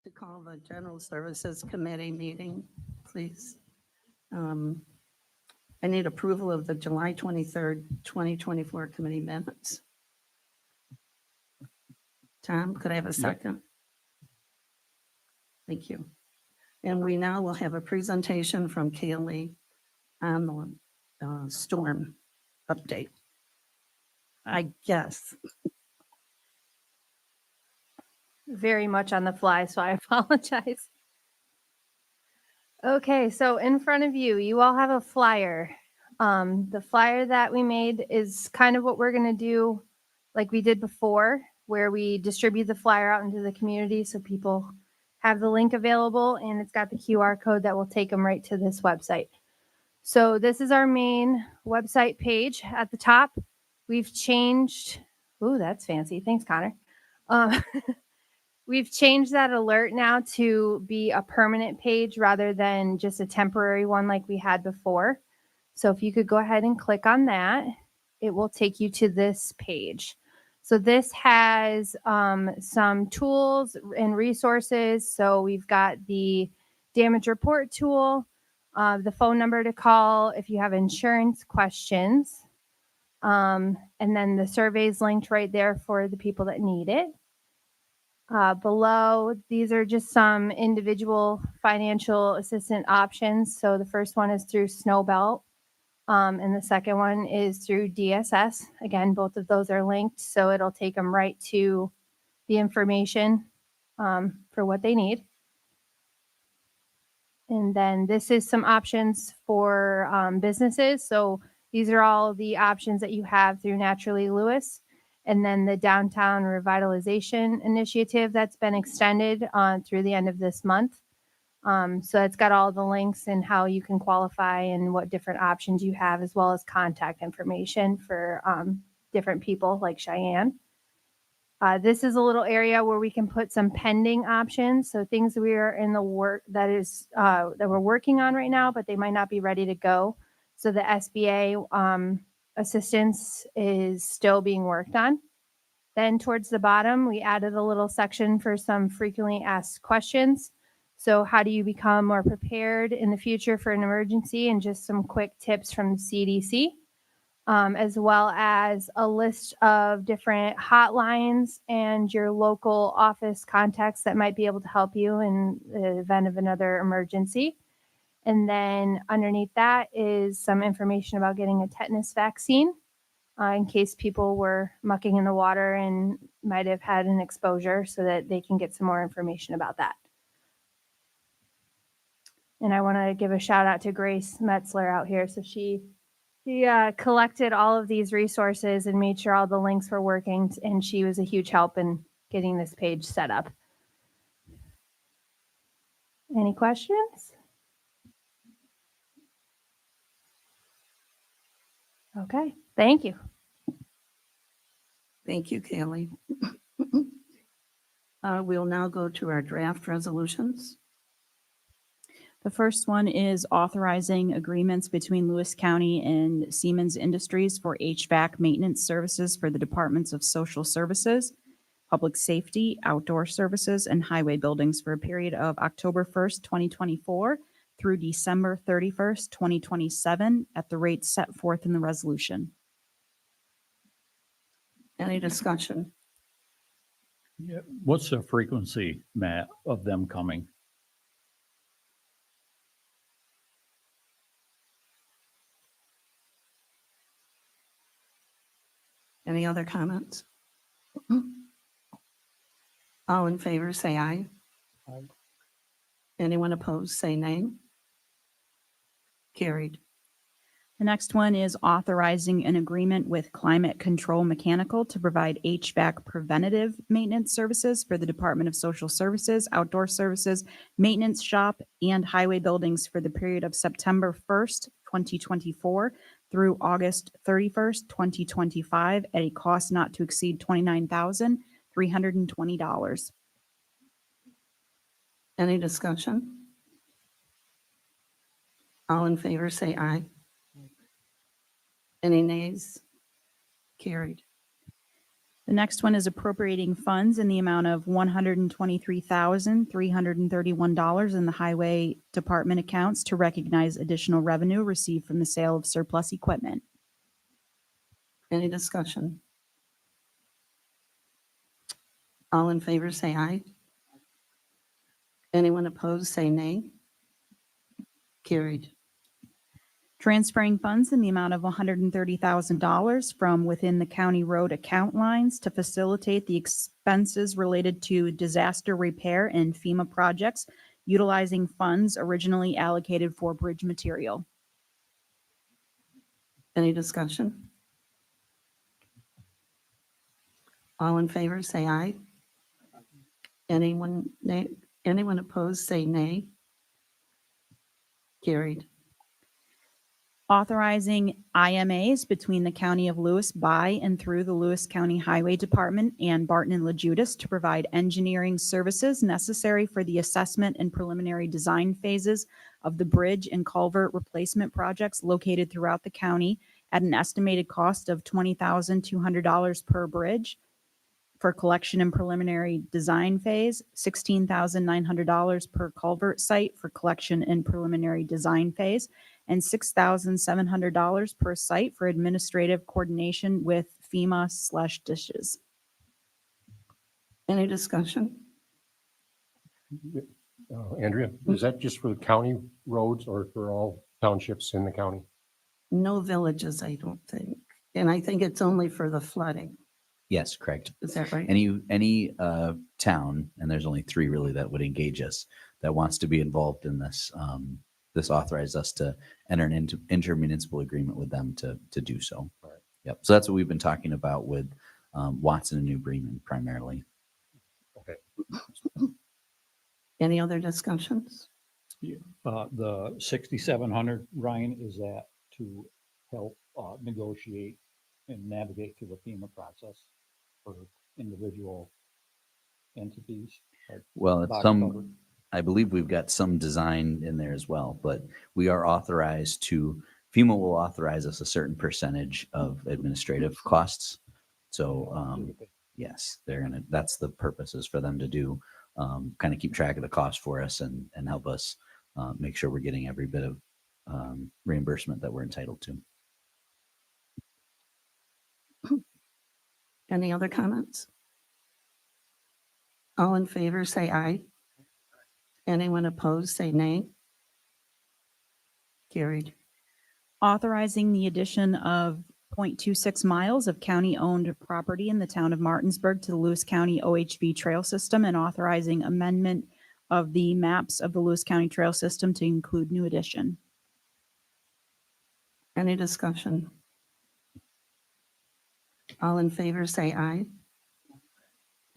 to call the General Services Committee meeting, please. Um, I need approval of the July 23rd, 2024 committee minutes. Tom, could I have a second? Thank you. And we now will have a presentation from Kaylee on the storm update. I guess. Very much on the fly, so I apologize. Okay, so in front of you, you all have a flyer. The flyer that we made is kind of what we're going to do like we did before, where we distribute the flyer out into the community so people have the link available, and it's got the QR code that will take them right to this website. So this is our main website page at the top. We've changed, ooh, that's fancy. Thanks, Connor. We've changed that alert now to be a permanent page rather than just a temporary one like we had before. So if you could go ahead and click on that, it will take you to this page. So this has some tools and resources. So we've got the damage report tool, the phone number to call if you have insurance questions, and then the surveys linked right there for the people that need it. Below, these are just some individual financial assistance options. So the first one is through Snowbelt, and the second one is through DSS. Again, both of those are linked, so it'll take them right to the information for what they need. And then this is some options for businesses. So these are all the options that you have through Naturally Lewis. And then the Downtown Revitalization Initiative that's been extended through the end of this month. So it's got all the links and how you can qualify and what different options you have, as well as contact information for different people like Cheyenne. This is a little area where we can put some pending options. So things we are in the work that we're working on right now, but they might not be ready to go. So the SBA assistance is still being worked on. Then towards the bottom, we added a little section for some frequently asked questions. So how do you become more prepared in the future for an emergency, and just some quick tips from the CDC, as well as a list of different hotlines and your local office contacts that might be able to help you in the event of another emergency. And then underneath that is some information about getting a tetanus vaccine in case people were mucking in the water and might have had an exposure, so that they can get some more information about that. And I want to give a shout out to Grace Metzler out here. So she collected all of these resources and made sure all the links were working, and she was a huge help in getting this page set up. Any questions? Okay, thank you. Thank you, Kaylee. We'll now go to our draft resolutions. The first one is authorizing agreements between Lewis County and Siemens Industries for HVAC maintenance services for the Departments of Social Services, Public Safety, Outdoor Services, and Highway Buildings for a period of October 1st, 2024 through December 31st, 2027 at the rates set forth in the resolution. Any discussion? Yeah. What's the frequency, Matt, of them coming? Any other comments? All in favor, say aye. Aye. Anyone opposed, say nay. Carried. The next one is authorizing an agreement with Climate Control Mechanical to provide HVAC preventative maintenance services for the Department of Social Services, Outdoor Services, Maintenance Shop, and Highway Buildings for the period of September 1st, 2024 through August 31st, 2025 at a cost not to exceed $29,320. Any discussion? All in favor, say aye. Any nays? Carried. The next one is appropriating funds in the amount of $123,331 in the Highway Department accounts to recognize additional revenue received from the sale of surplus equipment. Any discussion? All in favor, say aye. Anyone opposed, say nay. Carried. Transferring funds in the amount of $130,000 from within the county road account lines to facilitate the expenses related to disaster repair and FEMA projects, utilizing funds originally allocated for bridge material. Any discussion? All in favor, say aye. Anyone nay? Anyone opposed, say nay. Carried. Authorizing IMAs between the County of Lewis by and through the Lewis County Highway Department and Barton and LaJudas to provide engineering services necessary for the assessment and preliminary design phases of the bridge and culvert replacement projects located throughout the county at an estimated cost of $20,200 per bridge for collection and preliminary design phase, $16,900 per culvert site for collection and preliminary design phase, and $6,700 per site for administrative coordination with FEMA/dishes. Any discussion? Andrea, is that just for the county roads or for all townships in the county? No villages, I don't think. And I think it's only for the flooding. Yes, correct. Is that right? Any town, and there's only 3 really that would engage us, that wants to be involved in this, this authorizes us to enter an intermunicipal agreement with them to do so. Right. Yep. So that's what we've been talking about with Watson and New Bremen primarily. Okay. Any other discussions? The 6,700, Ryan, is that to help negotiate and navigate through the FEMA process for individual entities? like Well, it's box some, covered? I believe we've got some design in there as well, but we are authorized to, FEMA will authorize us a certain percentage of administrative costs. So, yes, that's the purpose, is for them to do, kind of keep track of the cost for us and help us make sure we're getting every bit of reimbursement that we're entitled to. Any other comments? All in favor, say aye. Anyone opposed, say nay. Carried. Authorizing the addition of 0.26 miles of county-owned property in the town of Martinsburg to the Lewis County OHV Trail System and authorizing amendment of the maps of the Lewis County Trail System to include new addition. Any discussion? All in favor, say aye.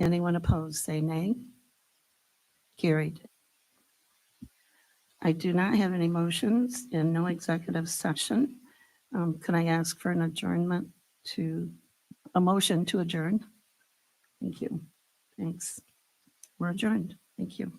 Anyone opposed, say nay. Carried. I do not have any motions and no executive session. Can I ask for an adjournment a motion to adjourn? Thank you. Thanks. We're adjourned. Thank you.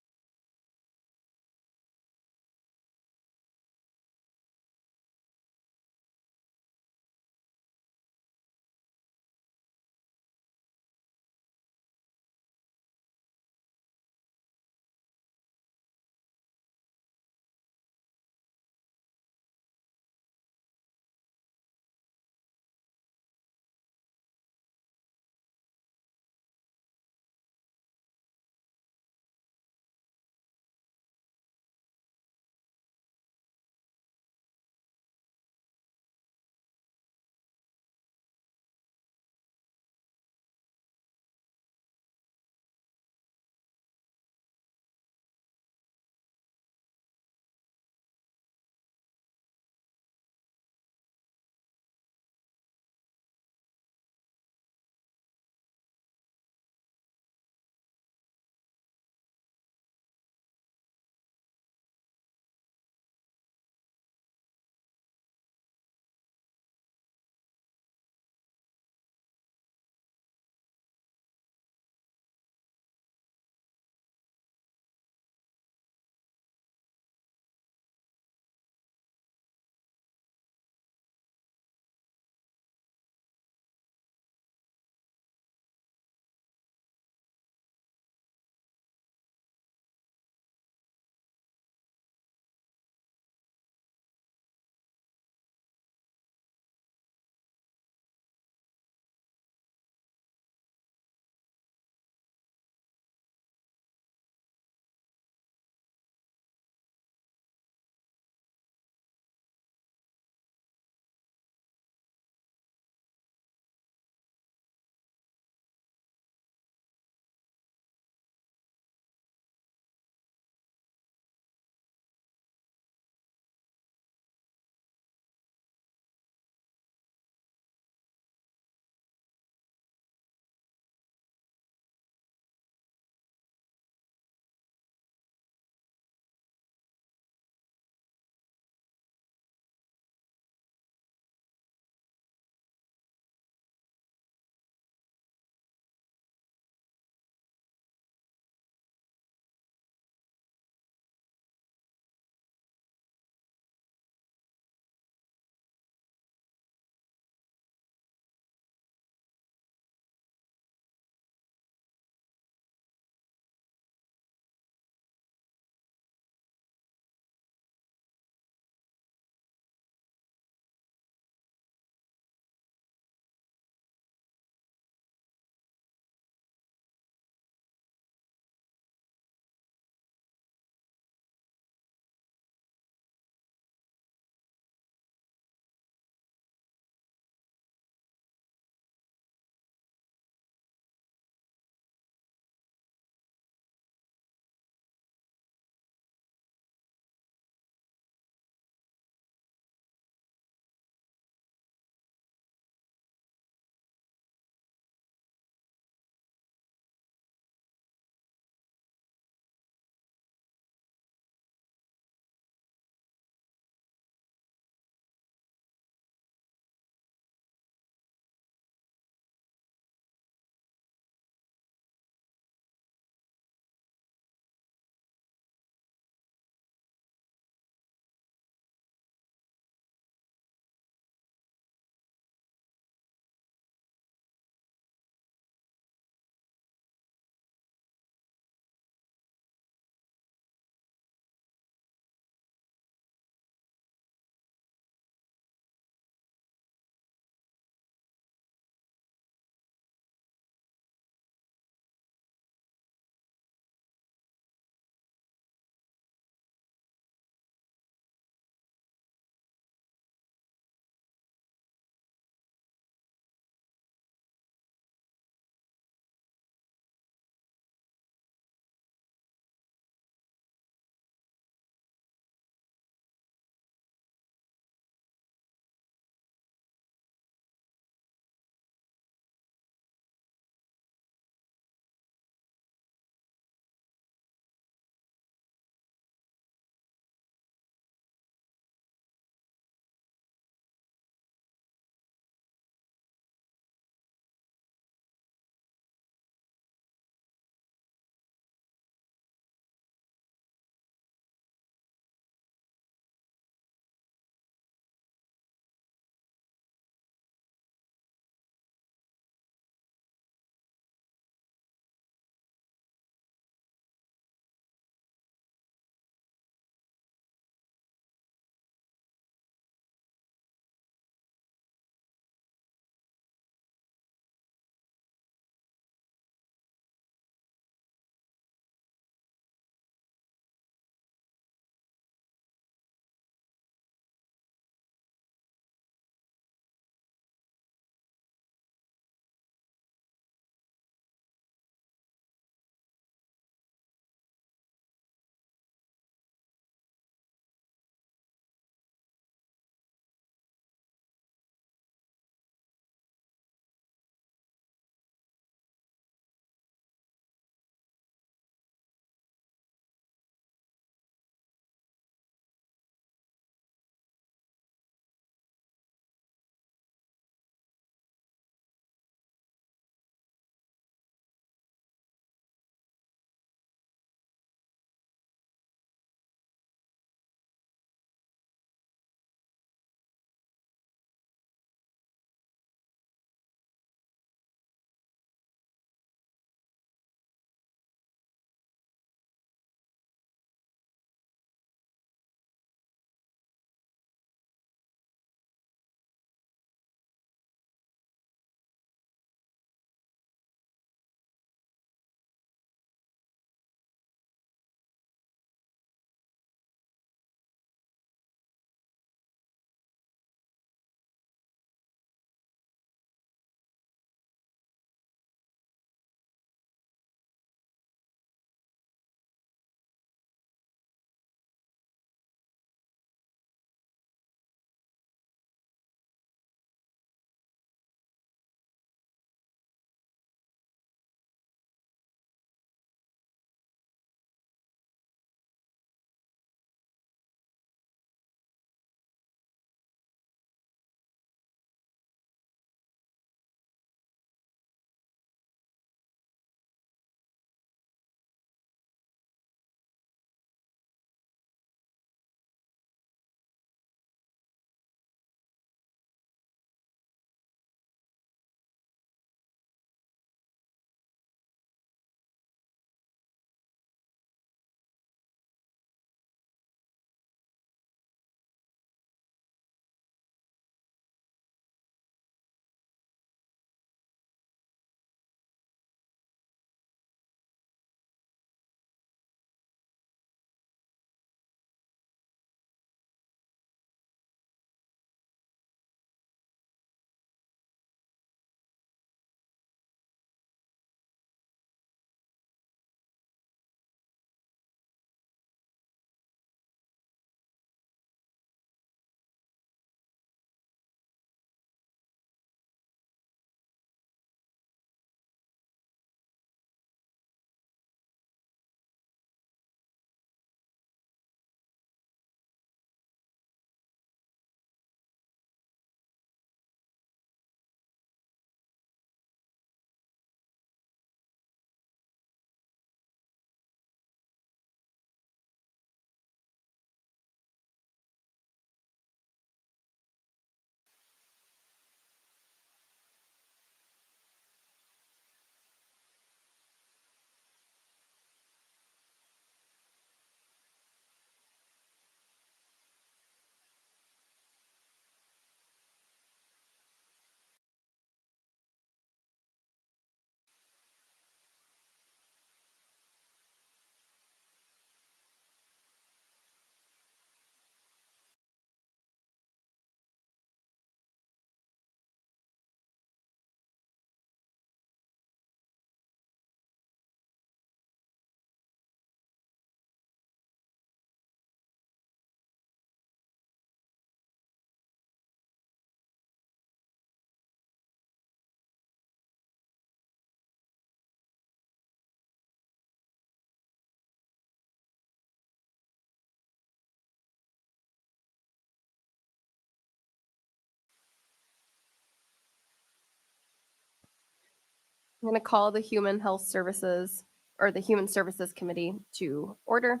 I'm going to call the Human Health Services or the Human Services Committee to order.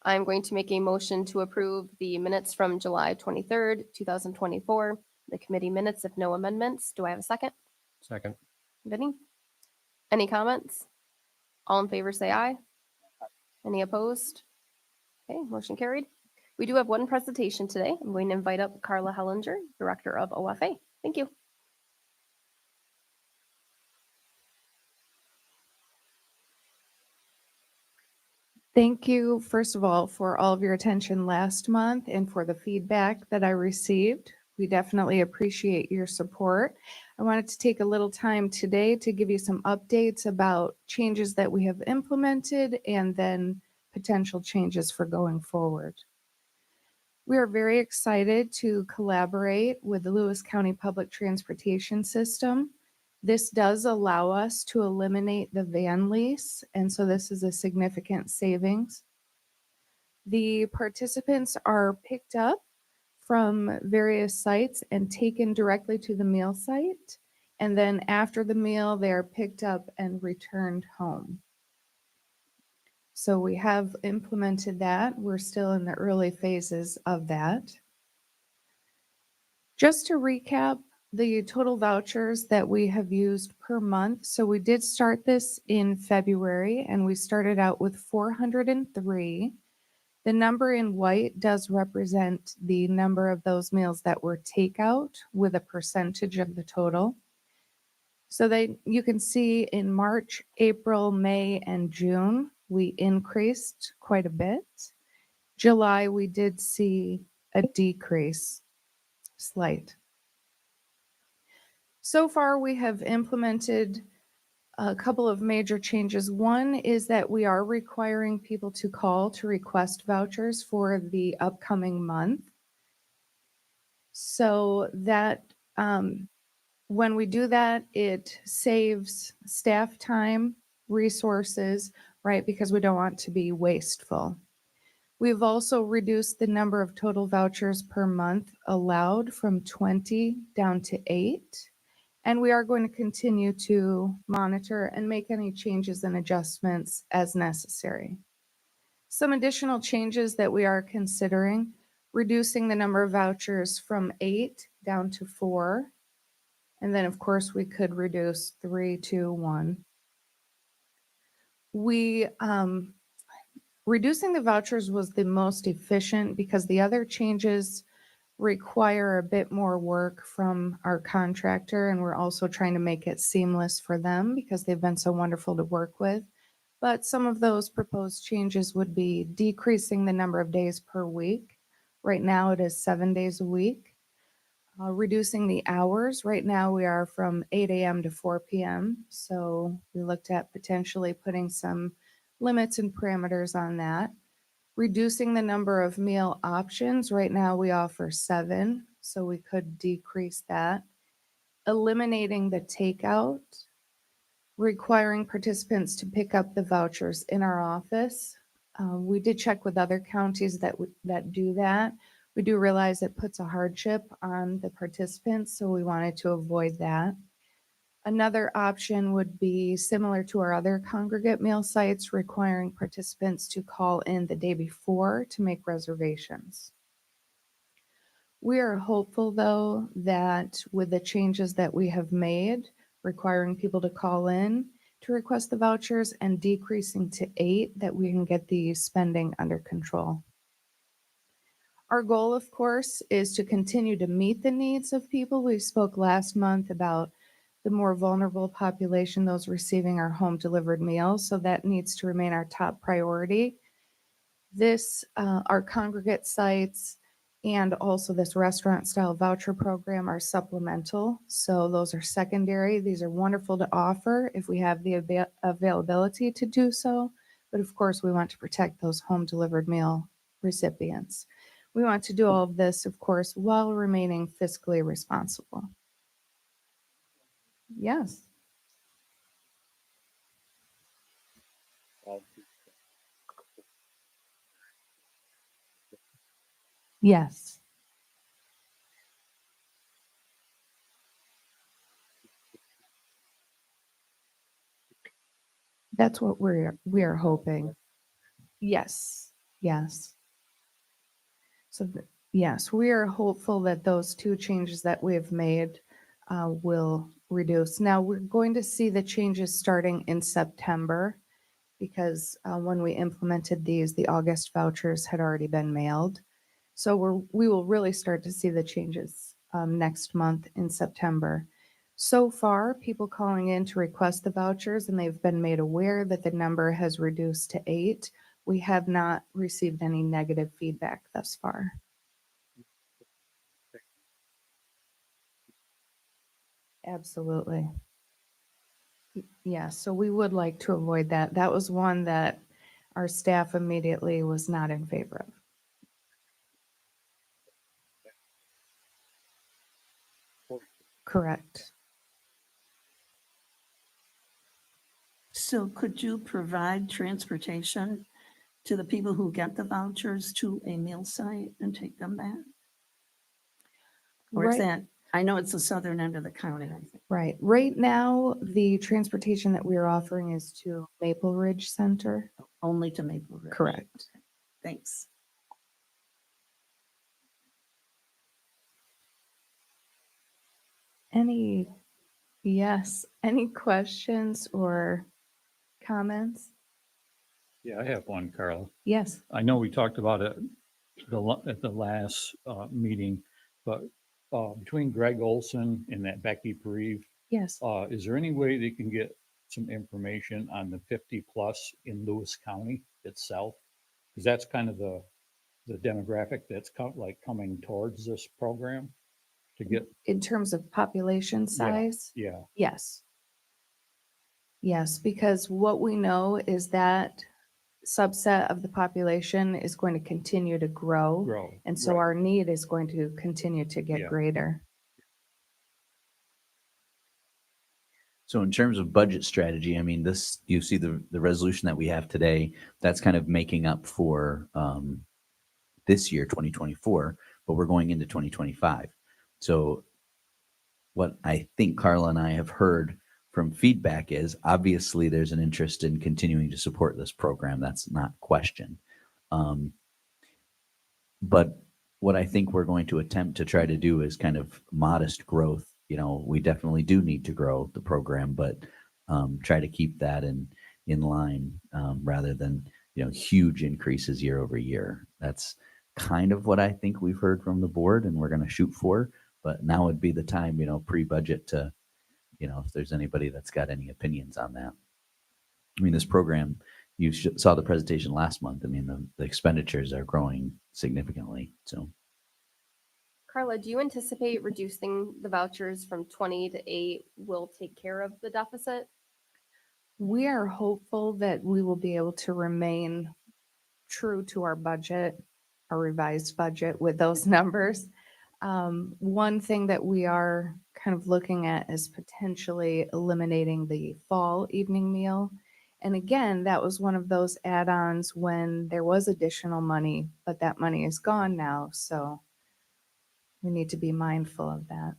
I'm going to make a motion to approve the minutes from July 23rd, 2024, the committee minutes if no amendments. Do I have a second? Second. Vinny? Any comments? All in favor say aye. Any opposed? Okay, motion carried. We do have one presentation today. I'm going to invite up Carla Hellinger, Director of OFA. Thank you. Thank you, first of all, for all of your attention last month and for the feedback that I received. We definitely appreciate your support. I wanted to take a little time today to give you some updates about changes that we have implemented and then potential changes for going forward. We are very excited to collaborate with the Lewis County Public Transportation System. This does allow us to eliminate the van lease, and so this is a significant savings. The participants are picked up from various sites and taken directly to the meal site, and then after the meal, they are picked up and returned home. So we have implemented that. We're still in the early phases of that. Just to recap, the total vouchers that we have used per month. So we did start this in February and we started out with 403. The number in white does represent the number of those meals that were takeout with a percentage of the total. So that you can see in March, April, May, and June, we increased quite a bit. July, we did see a decrease, slight. So far, we have implemented a couple of major changes. One is that we are requiring people to call to request vouchers for the upcoming month. So that when we do that, it saves staff time, resources, right? Because we don't want to be wasteful. We've also reduced the number of total vouchers per month allowed from 20 down to 8. And we are going to continue to monitor and make any changes and adjustments as necessary. Some additional changes that we are considering: reducing the number of vouchers from 8 down to 4. And then, of course, we could reduce 3 to 1. Reducing the vouchers was the most efficient because the other changes require a bit more work from our contractor, and we're also trying to make it seamless for them because they've been so wonderful to work with. But some of those proposed changes would be decreasing the number of days per week. Right now it is 7 days a week. Reducing the hours. Right now we are from 8 a.m. to 4 p.m. So we looked at potentially putting some limits and parameters on that. Reducing the number of meal options. Right now we offer 7, so we could decrease that. Eliminating the takeout. Requiring participants to pick up the vouchers in our office. We did check with other counties that do that. We do realize it puts a hardship on the participants, so we wanted to avoid that. Another option would be similar to our other congregate meal sites, requiring participants to call in the day before to make reservations. We are hopeful, though, that with the changes that we have made, requiring people to call in to request the vouchers and decreasing to 8, that we can get the spending under control. Our goal, of course, is to continue to meet the needs of people. We spoke last month about the more vulnerable population, those receiving our home delivered meals. So that needs to remain our top priority. This, our congregate sites and also this restaurant style voucher program are supplemental. So those are secondary. These are wonderful to offer if we have the availability to do so. But of course, we want to protect those home delivered meal recipients. We want to do all of this, of course, while remaining fiscally responsible. Yes. Yes. That's what we are hoping. Yes, yes. So, yes, we are hopeful that those two changes that we have made will reduce. Now, we're going to see the changes starting in September because when we implemented these, the August vouchers had already been mailed. So we will really start to see the changes next month in September. So far, people calling in to request the vouchers, and they've been made aware that the number has reduced to 8. We have not received any negative feedback thus far. Absolutely. Yeah, so we would like to avoid that. That was one that our staff immediately was not in favor of. Correct. So could you provide transportation to the people who get the vouchers to a meal site and take them back? Or is Right. that, I know it's the southern end of the county, I think. Right. Right now, the transportation that we are offering is to Maple Ridge Center. Only to Maple Ridge. Correct. Thanks. Any questions or comments? Yeah, I have one, Carla. Yes. I know we talked about it at the last meeting, but between Greg Olson and that Becky Pareve, Yes. is there any way they can get some information on the 50 plus in Lewis County itself? Because that's kind of the demographic that's coming towards this program to get, In terms of population size? yeah, Yes. Yes, because what we know is that subset of the population is going to continue to grow. grow. And so Right. our need is going to continue to get Yeah. greater. So in terms of budget strategy, I mean, this, you see the resolution that we have today, that's kind of making up for this year, 2024, but we're going into 2025. So what I think Carla and I have heard from feedback is obviously there's an interest in continuing to support this program. That's not question. But what I think we're going to attempt to try to do is kind of modest growth. You know, we definitely do need to grow the program, but try to keep that in line rather than, you know, huge increases year over year. That's kind of what I think we've heard from the board and we're going to shoot for. But now would be the time, you know, pre-budget to, you know, if there's anybody that's got any opinions on that. I mean, this program, you saw the presentation last month. I mean, the expenditures are growing significantly. So Carla, do you anticipate reducing the vouchers from 20 to 8 will take care of the deficit? We are hopeful that we will be able to remain true to our budget, our revised budget with those numbers. One thing that we are kind of looking at is potentially eliminating the fall evening meal. And again, that was one of those add-ons when there was additional money, but that money is gone now. So we need to be mindful of that.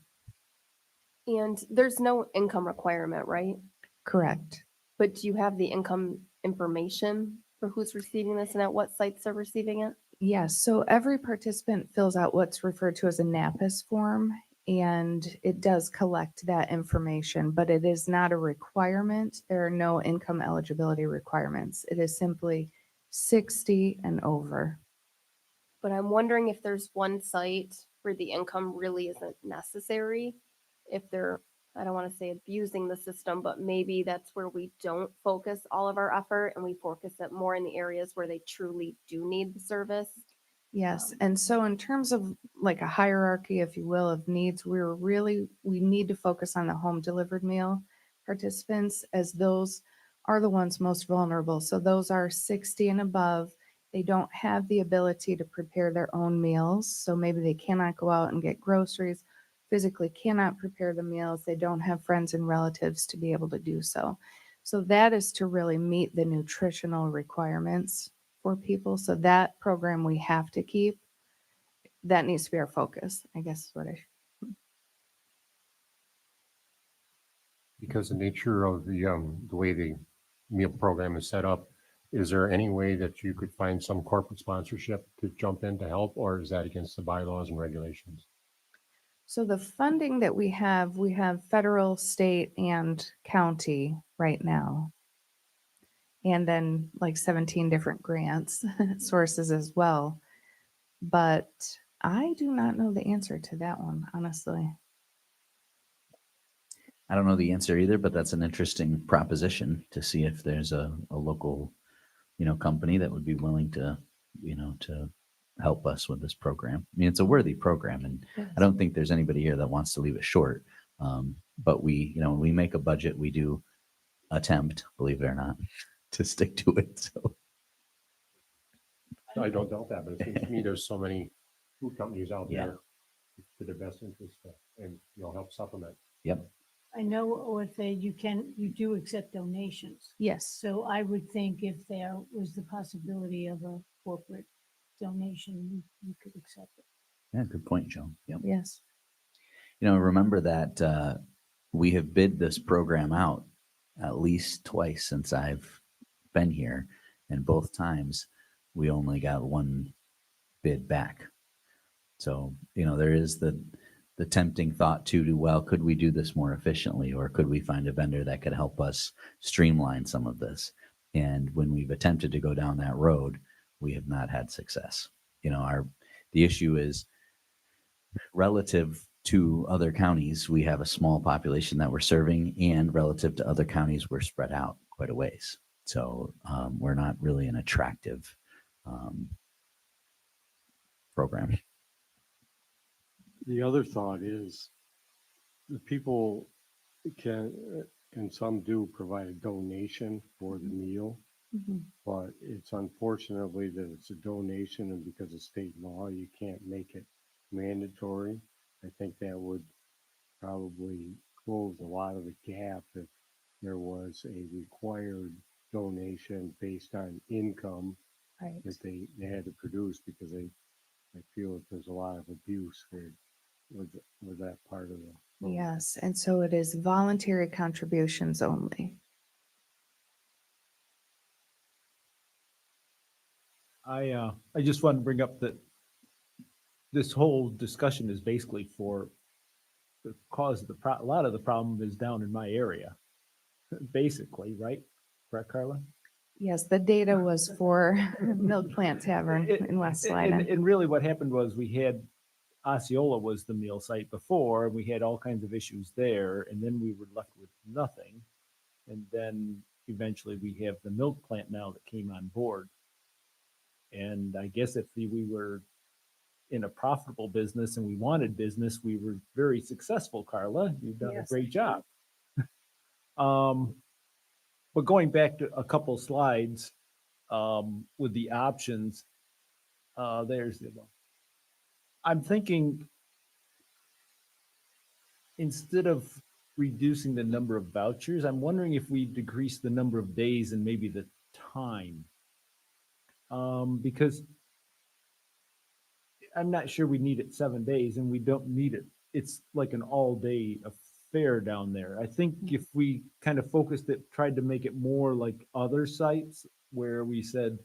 And there's no income requirement, right? Correct. But do you have the income information for who's receiving this and at what sites they're receiving it? Yes, so every participant fills out what's referred to as a NAPIS form, and it does collect that information, but it is not a requirement. There are no income eligibility requirements. It is simply 60 and over. But I'm wondering if there's one site where the income really isn't necessary. If they're, I don't want to say abusing the system, but maybe that's where we don't focus all of our effort and we focus it more in the areas where they truly do need the service. Yes, and so in terms of like a hierarchy, if you will, of needs, we need to focus on the home delivered meal participants as those are the ones most vulnerable. So those are 60 and above. They don't have the ability to prepare their own meals. So maybe they cannot go out and get groceries, physically cannot prepare the meals. They don't have friends and relatives to be able to do so. So that is to really meet the nutritional requirements for people. So that program we have to keep. That needs to be our focus, I guess is what Because the nature of the way the meal program is set up, is there any way that you could find some corporate sponsorship to jump in to help, or is that against the bylaws and regulations? So the funding that we have federal, state, and county right now. And then like 17 different grants sources as well. But I do not know the answer to that one, honestly. I don't know the answer either, but that's an interesting proposition to see if there's a local, company that would be willing to, to help us with this program. I mean, it's a worthy program, and I don't think there's anybody here that wants to leave it short. But when we make a budget, we do attempt, believe it or not, to stick to it. So I don't doubt that, but it seems to me there's so many food companies out Yeah. there to their best interest and, help supplement. yep. I know OFA, you do accept donations. Yes. So I would think if there was the possibility of a corporate donation, you could accept it. Yeah, good point, Joe. Yep. Yes. Remember that we have bid this program out at least twice since I've been here, and both times we only got one bid back. So, there is the tempting thought to do, well, could we do this more efficiently, or could we find a vendor that could help us streamline some of this? And when we've attempted to go down that road, we have not had success. The issue is relative to other counties, we have a small population that we're serving, and relative to other counties, we're spread out quite a ways. So we're not really an attractive program. The other thought is the people can, and some do provide a donation for the meal, Mhm. but it's unfortunately that it's a donation, and because of state law, you can't make it mandatory. I think that would probably close a lot of the gap if there was a required donation based on income Right. that they had to produce, because I feel that there's a lot of abuse with that part of the program. Yes. And so it is voluntary contributions only. I just want to bring up that this whole discussion is basically for the cause of a lot of the problem is down in my area, basically, right? Correct, Carla? Yes, the data was for Milk Plant Tavern in West Salina. And really what happened was we had Osceola was the meal site before, and we had all kinds of issues there, and then we were left with nothing. And then eventually we have the milk plant now that came on board. And I guess if we were in a profitable business and we wanted business, we were very successful, Carla. You've done a Yes. great job. But going back to a couple slides with the options, there's the one. I'm thinking instead of reducing the number of vouchers, I'm wondering if we decrease the number of days and maybe the time. Because I'm not sure we need it 7 days, and we don't need it. It's like an all-day affair down there. I think if we kind of focused it, tried to make it more like other sites where we said,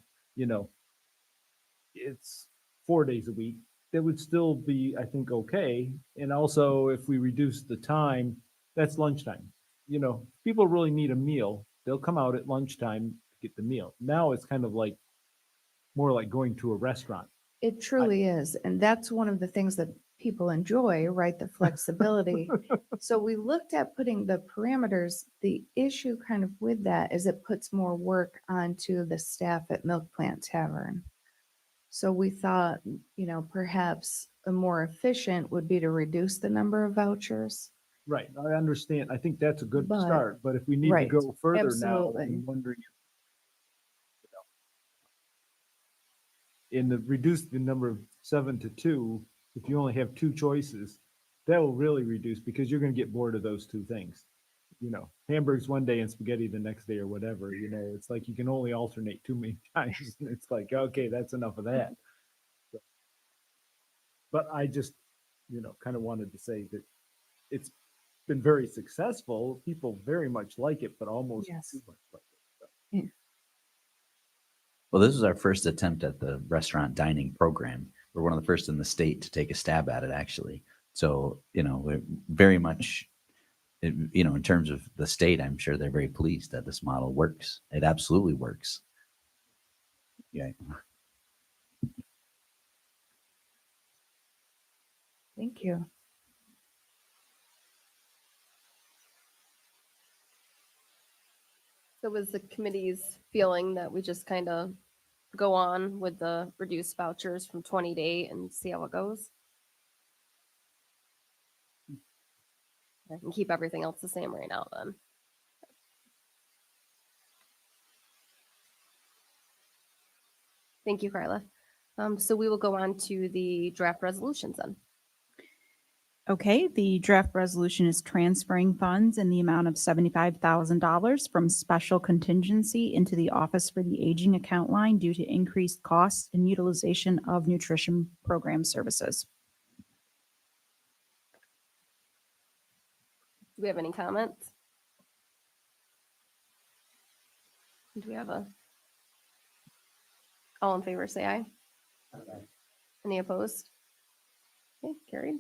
it's 4 days a week, that would still be, I think, okay. And also if we reduce the time, that's lunchtime. People really need a meal. They'll come out at lunchtime to get the meal. Now it's kind of like more like going to a restaurant. It truly is. And that's one of the things that people enjoy, right? The flexibility. So we looked at putting the parameters. The issue kind of with that is it puts more work onto the staff at Milk Plant Tavern. So we thought, perhaps a more efficient would be to reduce the number of vouchers. Right, I understand. I think that's a good But- start, but if we need to right, go further now, absolutely. I'm wondering in the reduce the number of 7 to 2, if you only have 2 choices, that will really reduce, because you're going to get bored of those 2 things. Hamburgers one day and spaghetti the next day or whatever, it's like you can only alternate too many times. It's like, okay, that's enough of that. But I just, kind of wanted to say that it's been very successful. People very much like it, but almost Yes. too much like it. Well, this was our first attempt at the restaurant dining program. We're one of the first in the state to take a stab at it, actually. So, we're very much, in terms of the state, I'm sure they're very pleased that this model works. It absolutely works. Yeah. Thank you. So was the committee's feeling that we just kind of go on with the reduced vouchers from 20 to 8 and see how it goes? I can keep everything else the same right now then. Thank you, Carla. So we will go on to the draft resolutions then. Okay, the draft resolution is transferring funds in the amount of $75,000 from special contingency into the Office for the Aging account line due to increased costs and utilization of nutrition program services. Do we have any comments? Do we have all in favor, say aye. Any opposed? Okay, carried.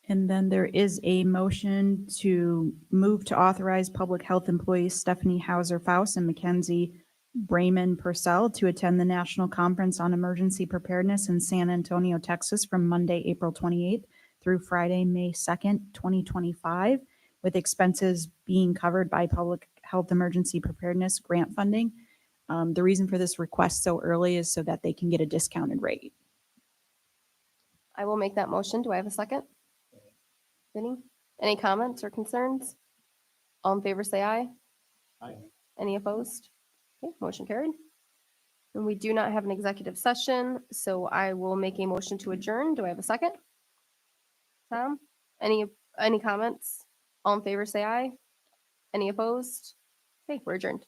And then there is a motion to move to authorize public health employees Stephanie Hauser-Faust and Mackenzie Brayman Purcell to attend the National Conference on Emergency Preparedness in San Antonio, Texas from Monday, April 28th through Friday, May 2nd, 2025, with expenses being covered by Public Health Emergency Preparedness grant funding. The reason for this request so early is so that they can get a discounted rate. I will make that motion. Do I have a second? Vinny, any comments or concerns? All in favor, say aye. Aye. Any opposed? Okay, motion carried. And we do not have an executive session, so I will make a motion to adjourn. Do I have a second? Tom, any comments? All in favor, say aye. Any opposed? Okay, we're adjourned.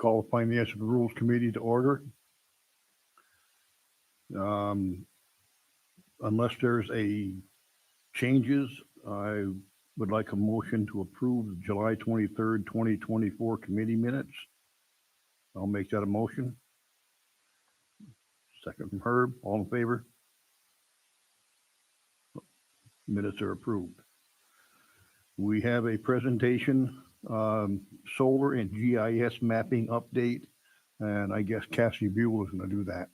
call the Finance and Rules Committee to order. Unless there's changes, I would like a motion to approve the July 23rd, 2024 committee minutes. I'll make that a motion. Second from Herb, all in favor? Minutes are approved. We have a presentation, solar and GIS mapping update, and I guess Cassie Buell is going to do that.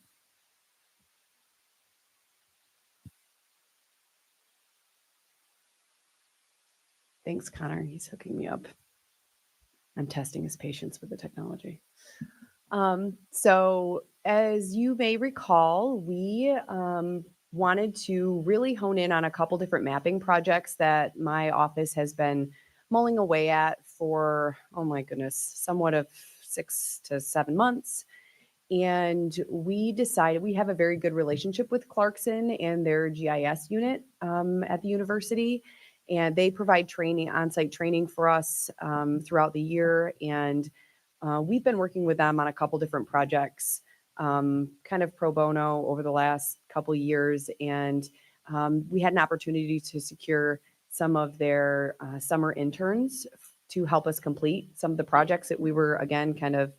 Thanks, Connor. He's hooking me up. I'm testing his patience with the technology. So as you may recall, we wanted to really hone in on a couple different mapping projects that my office has been mulling away at for, oh my goodness, somewhat of 6 to 7 months. And we decided we have a very good relationship with Clarkson and their GIS unit at the university. And they provide training, on-site training for us throughout the year. And we've been working with them on a couple different projects, kind of pro bono over the last couple years. And we had an opportunity to secure some of their summer interns to help us complete some of the projects that we were, again, kind of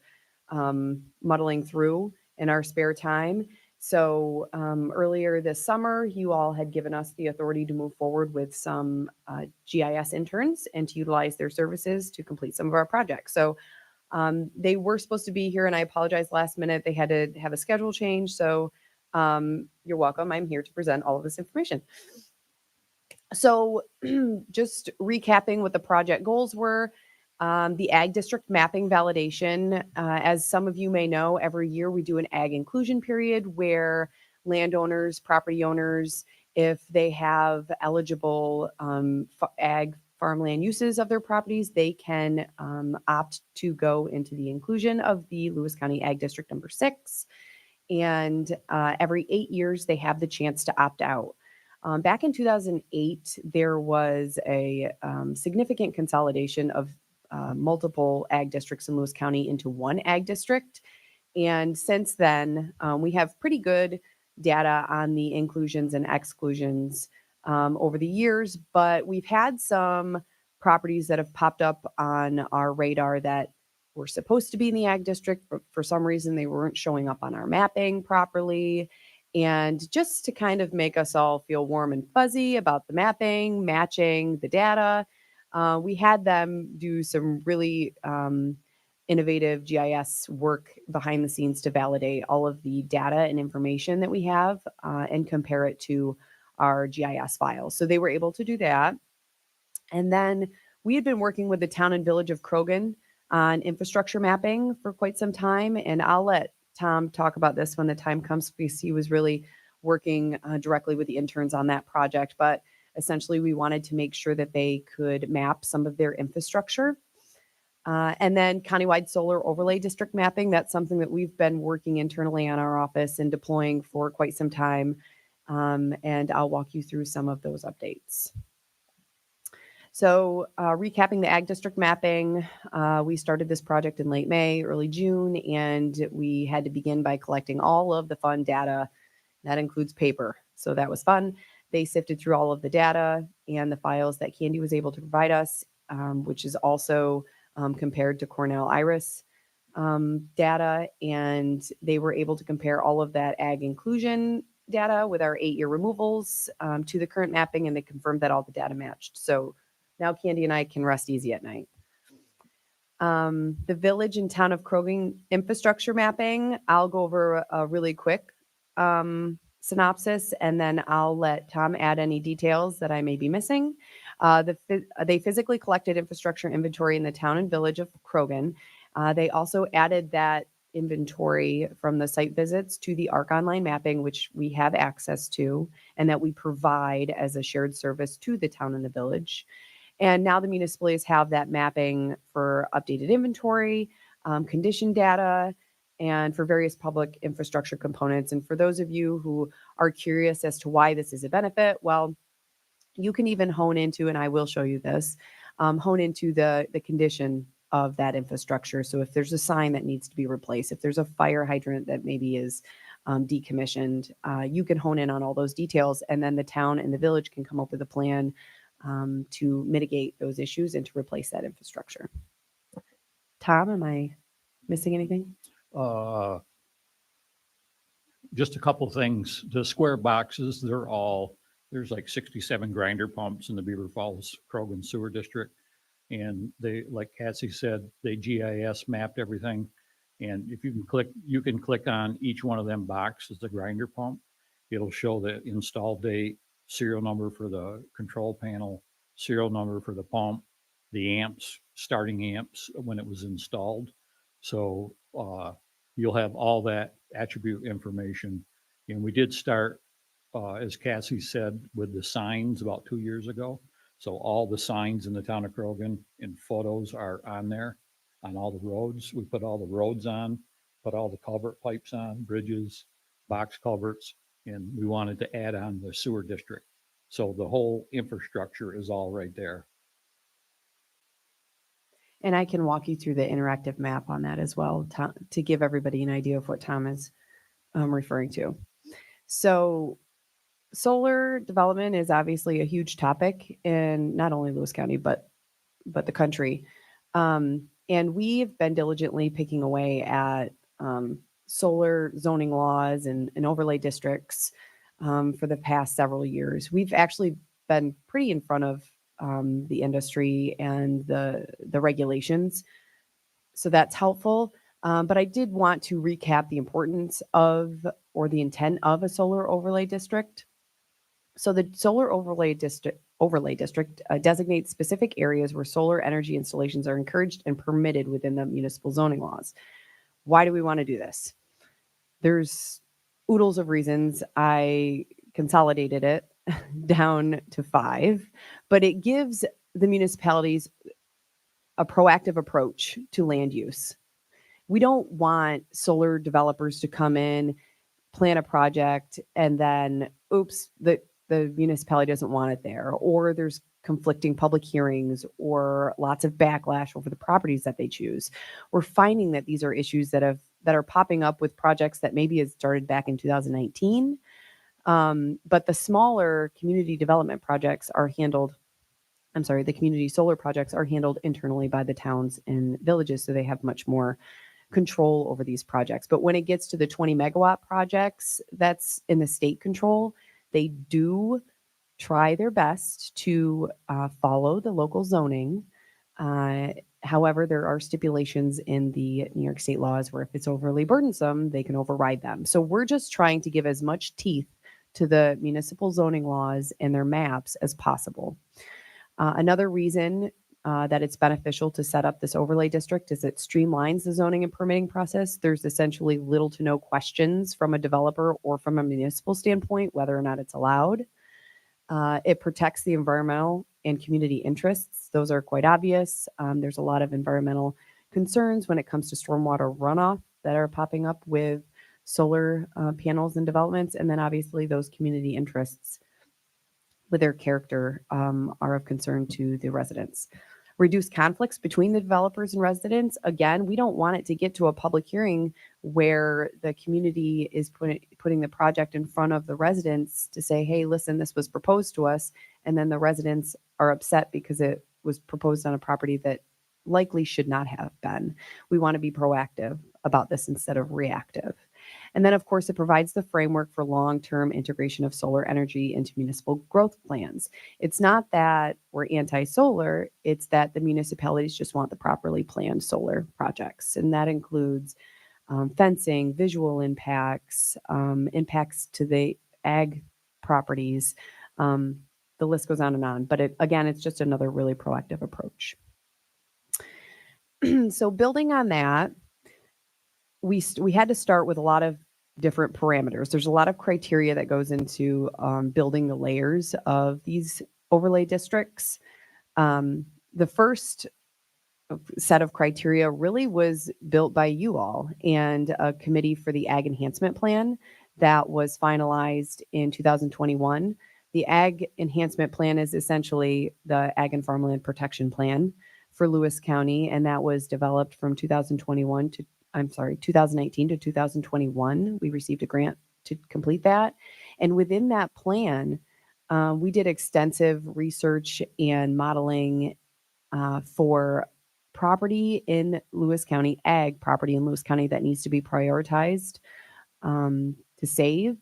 muddling through in our spare time. So earlier this summer, you all had given us the authority to move forward with some GIS interns and to utilize their services to complete some of our projects. So they were supposed to be here, and I apologize last minute. They had to have a schedule change. So you're welcome. I'm here to present all of this information. So just recapping what the project goals were. The Ag District mapping validation. As some of you may know, every year we do an ag inclusion period where landowners, property owners, if they have eligible ag farmland uses of their properties, they can opt to go into the inclusion of the Lewis County Ag District number 6. And every 8 years, they have the chance to opt out. Back in 2008, there was a significant consolidation of multiple ag districts in Lewis County into one ag district. And since then, we have pretty good data on the inclusions and exclusions over the years, but we've had some properties that have popped up on our radar that were supposed to be in the ag district, but for some reason they weren't showing up on our mapping properly. And just to kind of make us all feel warm and fuzzy about the mapping, matching the data, we had them do some really innovative GIS work behind the scenes to validate all of the data and information that we have and compare it to our GIS files. So they were able to do that. And then we had been working with the town and village of Croghan on infrastructure mapping for quite some time. And I'll let Tom talk about this when the time comes, because he was really working directly with the interns on that project. But essentially, we wanted to make sure that they could map some of their infrastructure. And then countywide solar overlay district mapping. That's something that we've been working internally on our office and deploying for quite some time. And I'll walk you through some of those updates. So recapping the ag district mapping, we started this project in late May, early June, and we had to begin by collecting all of the fun data. That includes paper. So that was fun. They sifted through all of the data and the files that Candy was able to provide us, which is also compared to Cornell Iris data. And they were able to compare all of that ag inclusion data with our 8-year removals to the current mapping, and they confirmed that all the data matched. So now Candy and I can rest easy at night. The village and town of Croghan infrastructure mapping, I'll go over a really quick synopsis, and then I'll let Tom add any details that I may be missing. They physically collected infrastructure inventory in the town and village of Croghan. They also added that inventory from the site visits to the ARC online mapping, which we have access to and that we provide as a shared service to the town and the village. And now the municipalities have that mapping for updated inventory, condition data, and for various public infrastructure components. And for those of you who are curious as to why this is a benefit, well, you can even hone into, and I will show you this, hone into the condition of that infrastructure. So if there's a sign that needs to be replaced, if there's a fire hydrant that maybe is decommissioned, you can hone in on all those details, and then the town and the village can come up with a plan to mitigate those issues and to replace that infrastructure. Tom, am I missing anything? Just a couple things. The square boxes, there's like 67 grinder pumps in the Beaver Falls Krogan Sewer District. And they, like Cassie said, they GIS mapped everything. And if you can click on each one of them boxes, the grinder pump. It'll show the install date, serial number for the control panel, serial number for the pump, the amps, starting amps when it was installed. So you'll have all that attribute information. And we did start, as Cassie said, with the signs about 2 years ago. So all the signs in the town of Krogan and photos are on there on all the roads. We put all the roads on, put all the culvert pipes on, bridges, box culverts, and we wanted to add on the sewer district. So the whole infrastructure is all right there. And I can walk you through the interactive map on that as well to give everybody an idea of what Tom is referring to. So solar development is obviously a huge topic in not only Lewis County, but the country. And we've been diligently picking away at solar zoning laws and overlay districts for the past several years. We've actually been pretty in front of the industry and the regulations. So that's helpful. But I did want to recap the importance of, or the intent of, a solar overlay district. So the solar overlay district designates specific areas where solar energy installations are encouraged and permitted within the municipal zoning laws. Why do we want to do this? There's oodles of reasons. I consolidated it down to 5, but it gives the municipalities a proactive approach to land use. We don't want solar developers to come in, plan a project, and then, oops, the municipality doesn't want it there, or there's conflicting public hearings or lots of backlash over the properties that they choose. We're finding that these are issues that are popping up with projects that maybe had started back in 2019. But the smaller community development projects are handled, the community solar projects are handled internally by the towns and villages, so they have much more control over these projects. But when it gets to the 20 megawatt projects, that's in the state control. They do try their best to follow the local zoning. However, there are stipulations in the New York state laws where if it's overly burdensome, they can override them. So we're just trying to give as much teeth to the municipal zoning laws and their maps as possible. Another reason that it's beneficial to set up this overlay district is it streamlines the zoning and permitting process. There's essentially little to no questions from a developer or from a municipal standpoint whether or not it's allowed. It protects the environmental and community interests. Those are quite obvious. There's a lot of environmental concerns when it comes to stormwater runoff that are popping up with solar panels and developments. And then obviously those community interests with their character are of concern to the residents. Reduce conflicts between the developers and residents. Again, we don't want it to get to a public hearing where the community is putting the project in front of the residents to say, hey, listen, this was proposed to us. And then the residents are upset because it was proposed on a property that likely should not have been. We want to be proactive about this instead of reactive. And then, of course, it provides the framework for long-term integration of solar energy into municipal growth plans. It's not that we're anti-solar, it's that the municipalities just want the properly planned solar projects. And that includes fencing, visual impacts, impacts to the ag properties. The list goes on and on. But it's just another really proactive approach. So building on that, we had to start with a lot of different parameters. There's a lot of criteria that goes into building the layers of these overlay districts. The first set of criteria really was built by you all and a committee for the Ag Enhancement Plan that was finalized in 2021. The Ag Enhancement Plan is essentially the Ag and Farmland Protection Plan for Lewis County, and that was developed from 2019 to 2021. We received a grant to complete that. And within that plan, we did extensive research and modeling for property in Lewis County, ag property in Lewis County that needs to be prioritized to save.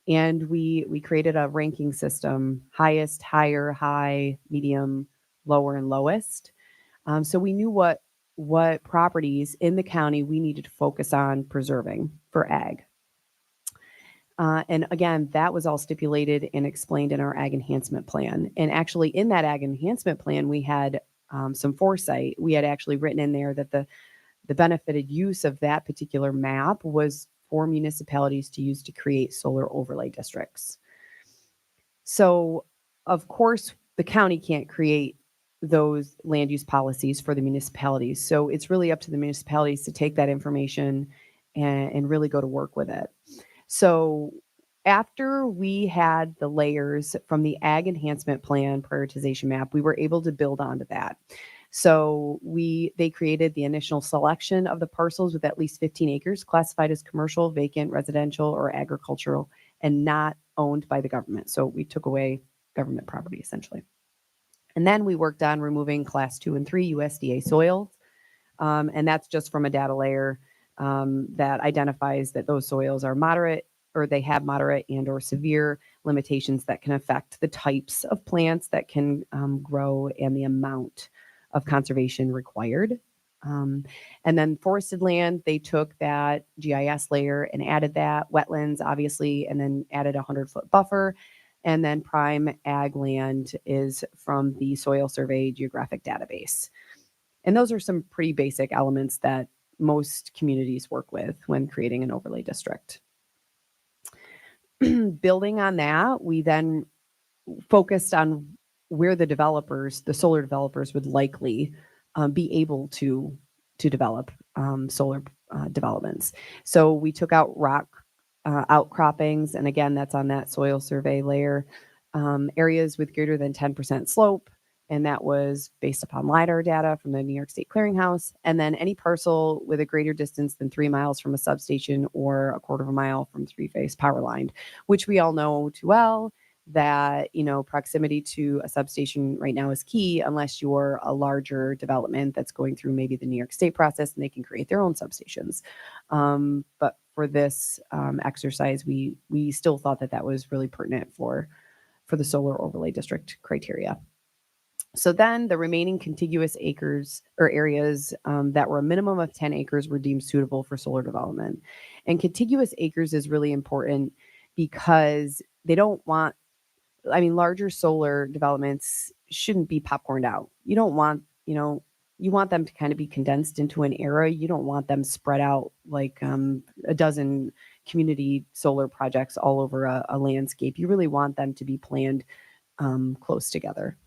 And we created a ranking system: highest, higher, high, medium, lower, and lowest. So we knew what properties in the county we needed to focus on preserving for ag. And again, that was all stipulated and explained in our ag enhancement plan. And actually, in that ag enhancement plan, we had some foresight. We had actually written in there that the benefited use of that particular map was for municipalities to use to create solar overlay districts. So, of course, the county can't create those land use policies for the municipalities. So it's really up to the municipalities to take that information and really go to work with it. So after we had the layers from the ag enhancement plan prioritization map, we were able to build onto that. So they created the initial selection of the parcels with at least 15 acres classified as commercial, vacant, residential, or agricultural, and not owned by the government. So we took away government property essentially. And then we worked on removing class 2 and 3 USDA soils. And that's just from a data layer that identifies that those soils are moderate, or they have moderate and or severe limitations that can affect the types of plants that can grow and the amount of conservation required. And then forested land, they took that GIS layer and added that, wetlands, obviously, and then added a 100-foot buffer. And then prime ag land is from the soil survey geographic database. And those are some pretty basic elements that most communities work with when creating an overlay district. Building on that, we then focused on where the solar developers would likely be able to develop solar developments. So we took out rock outcroppings, and again, that's on that soil survey layer, areas with greater than 10% slope, and that was based upon LiDAR data from the New York State Clearinghouse, and then any parcel with a greater distance than 3 miles from a substation or a quarter of a mile from three-phase power line, which we all know too well that, proximity to a substation right now is key unless you're a larger development that's going through maybe the New York State process and they can create their own substations. But for this exercise, we still thought that was really pertinent for the solar overlay district criteria. So then the remaining contiguous acres or areas that were a minimum of 10 acres were deemed suitable for solar development. And contiguous acres is really important because they don't want, larger solar developments shouldn't be popcorned out. You don't want, you want them to kind of be condensed into an area. You don't want them spread out like a dozen community solar projects all over a landscape. You really want them to be planned close together.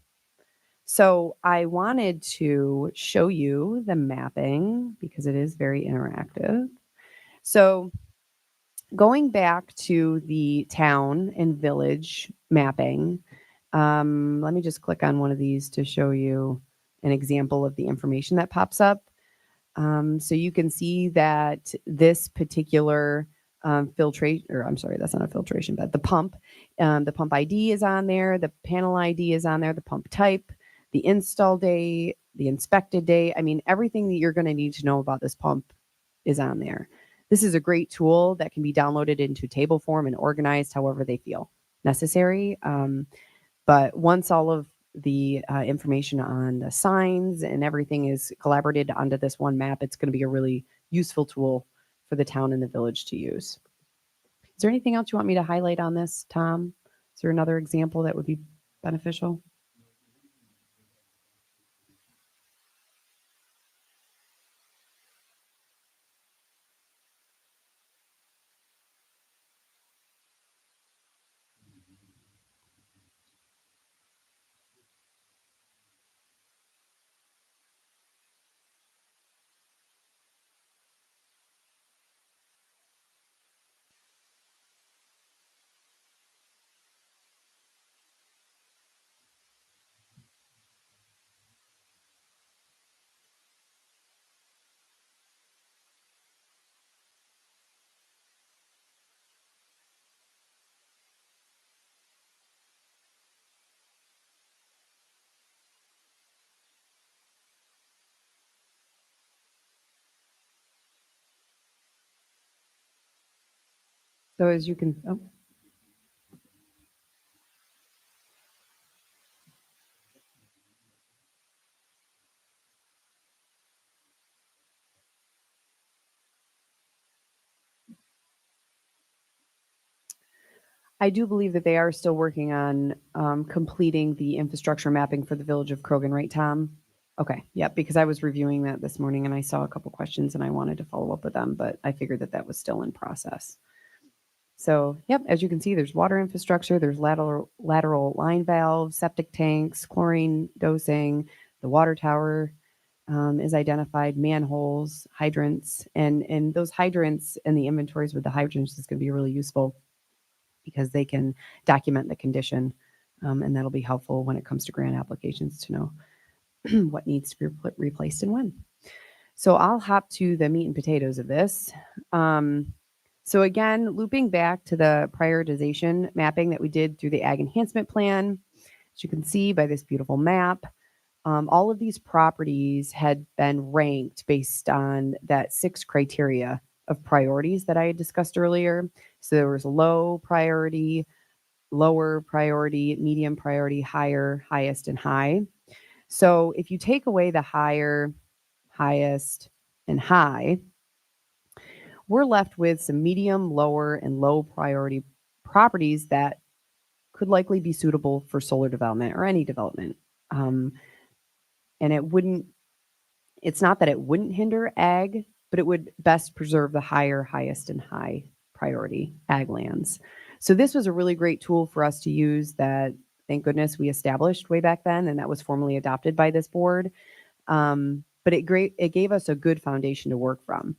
So I wanted to show you the mapping because it is very interactive. So going back to the town and village mapping, let me just click on one of these to show you an example of the information that pops up. So you can see that this particular filtration, or I'm sorry, that's not a filtration bed, the pump ID is on there, the panel ID is on there, the pump type, the install day, the inspected day. Everything that you're going to need to know about this pump is on there. This is a great tool that can be downloaded into table form and organized however they feel necessary. But once all of the information on the signs and everything is collaborated onto this one map, it's going to be a really useful tool for the town and the village to use. Is there anything else you want me to highlight on this, Tom? Is there another example that would be beneficial? So as you can, oh, I do believe that they are still working on completing the infrastructure mapping for the village of Krogan, right, Tom? Okay, yeah, because I was reviewing that this morning and I saw a couple questions and I wanted to follow up with them, but I figured that that was still in process. So, yep, as you can see, there's water infrastructure, there's lateral line valves, septic tanks, chlorine dosing, the water tower is identified, manholes, hydrants, and those hydrants and the inventories with the hydrants is going to be really useful because they can document the condition, and that'll be helpful when it comes to grant applications to know what needs to be replaced and when. So I'll hop to the meat and potatoes of this. So again, looping back to the prioritization mapping that we did through the Ag Enhancement Plan, as you can see by this beautiful map, all of these properties had been ranked based on that 6 criteria of priorities that I had discussed earlier. So there was low priority, lower priority, medium priority, higher, highest, and high. So if you take away the higher, highest, and high, we're left with some medium, lower, and low priority properties that could likely be suitable for solar development or any development. And it's not that it wouldn't hinder ag, but it would best preserve the higher, highest, and high priority ag lands. So this was a really great tool for us to use that, thank goodness, we established way back then, and that was formally adopted by this board. But it gave us a good foundation to work from.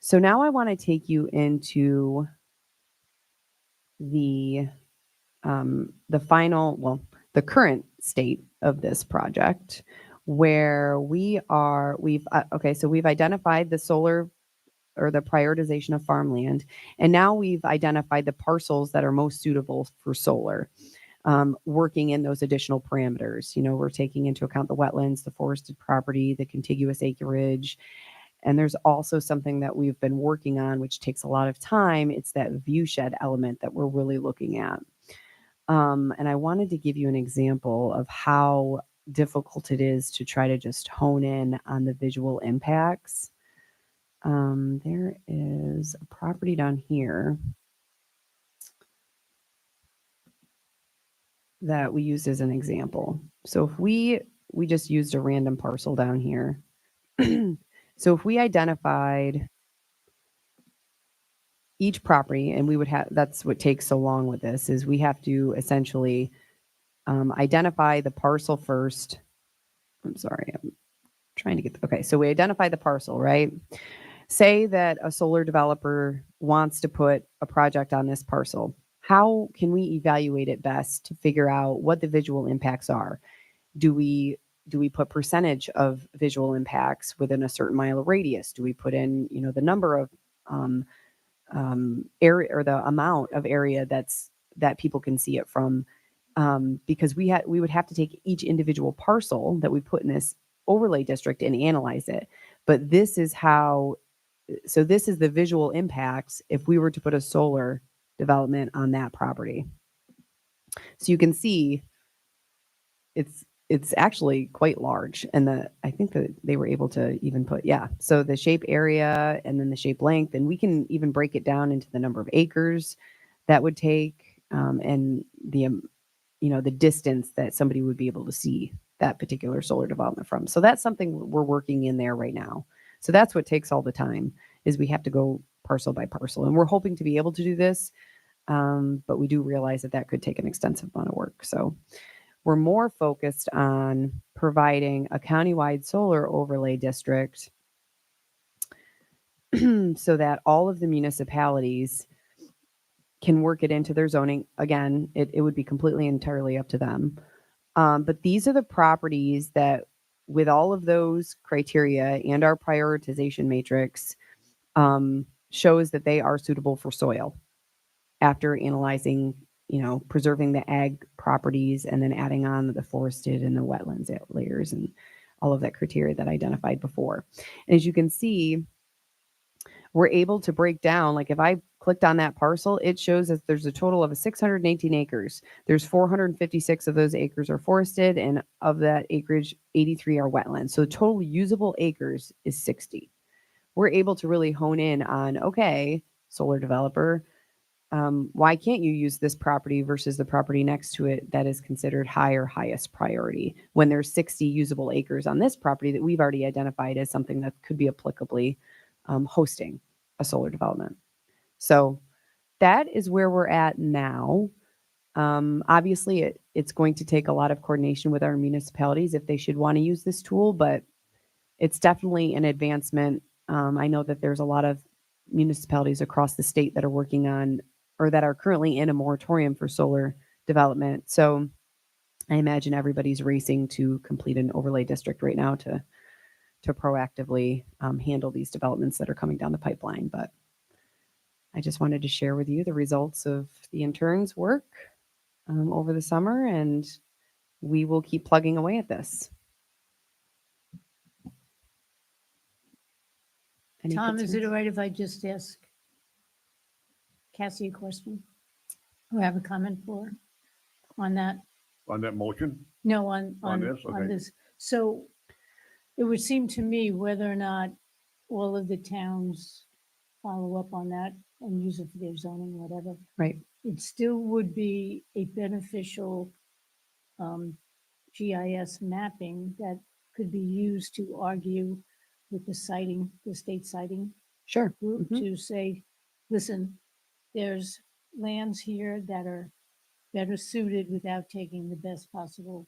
So now I want to take you into the current state of this project, where we've identified the solar or the prioritization of farmland, and now we've identified the parcels that are most suitable for solar. Working in those additional parameters, we're taking into account the wetlands, the forested property, the contiguous acreage. And there's also something that we've been working on, which takes a lot of time. It's that view shed element that we're really looking at. And I wanted to give you an example of how difficult it is to try to just hone in on the visual impacts. There is a property down here that we used as an example. So if we just used a random parcel down here. So if we identified each property, and that's what takes so long with this, is we have to essentially identify the parcel first. I'm sorry, I'm trying to okay, so we identify the parcel, right? Say that a solar developer wants to put a project on this parcel. How can we evaluate it best to figure out what the visual impacts are? Do we put percentage of visual impacts within a certain mile radius? Do we put in, the number of area or the amount of area that people can see it from? Because we would have to take each individual parcel that we put in this overlay district and analyze it. But this is the visual impacts if we were to put a solar development on that property. So you can see it's actually quite large. And I think that they were able to even put, so the shape area and then the shape length, and we can even break it down into the number of acres that would take, and the distance that somebody would be able to see that particular solar development from. So that's something we're working in there right now. So that's what takes all the time, is we have to go parcel by parcel, and we're hoping to be able to do this. But we do realize that could take an extensive amount of work. So we're more focused on providing a countywide solar overlay district so that all of the municipalities can work it into their zoning. Again, it would be completely entirely up to them. But these are the properties that, with all of those criteria and our prioritization matrix, shows that they are suitable for soil after analyzing, preserving the ag properties and then adding on the forested and the wetlands layers and all of that criteria that I identified before. And as you can see, we're able to break down, like if I clicked on that parcel, it shows that there's a total of 618 acres. There's 456 of those acres are forested, and of that acreage, 83 are wetlands. So the total usable acres is 60. We're able to really hone in on, okay, solar developer, why can't you use this property versus the property next to it that is considered high or highest priority when there's 60 usable acres on this property that we've already identified as something that could be applicably hosting a solar development. So that is where we're at now. Obviously, it's going to take a lot of coordination with our municipalities if they should want to use this tool, but it's definitely an advancement. I know that there's a lot of municipalities across the state that are working on or that are currently in a moratorium for solar development. So I imagine everybody's racing to complete an overlay district right now to proactively handle these developments that are coming down the pipeline. But I just wanted to share with you the results of the interns' work over the summer, and we will keep plugging away at this. Any Tom, is it concerns? all right if I just ask Cassie a question? Or have a comment for her on that? On that motion? No, on this? Okay. this. So it would seem to me whether or not all of the towns follow up on that and use it for their zoning, whatever, Right. it still would be a beneficial GIS mapping that could be used to argue with the siting, the state siting Sure. group Mhm. to say, listen, there's lands here that are better suited without taking the best possible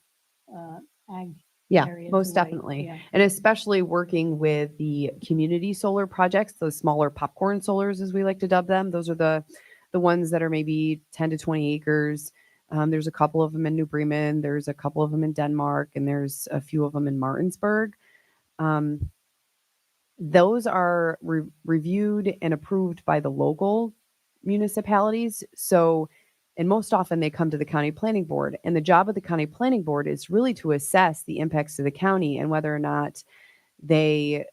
ag Yeah, areas most away. definitely. Yeah. And especially working with the community solar projects, those smaller popcorn solars, as we like to dub them. Those are the ones that are maybe 10 to 20 acres. There's a couple of them in New Bremen. There's a couple of them in Denmark, and there's a few of them in Martinsburg. Those are reviewed and approved by the local municipalities. So, and most often they come to the county planning board. And the job of the county planning board is really to assess the impacts to the county and whether or not they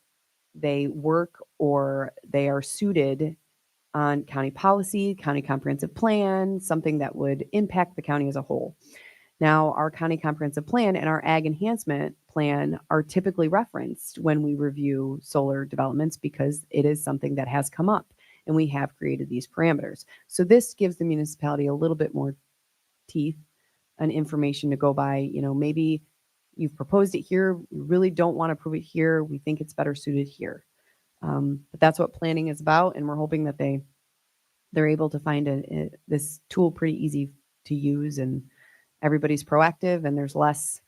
work or they are suited on county policy, county comprehensive plan, something that would impact the county as a whole. Now, our county comprehensive plan and our ag enhancement plan are typically referenced when we review solar developments because it is something that has come up and we have created these parameters. So this gives the municipality a little bit more teeth and information to go by. You know, maybe you've proposed it here. We really don't want to prove it here. We think it's better suited here. But that's what planning is about. And we're hoping that they're able to find this tool pretty easy to use and everybody's proactive and there's less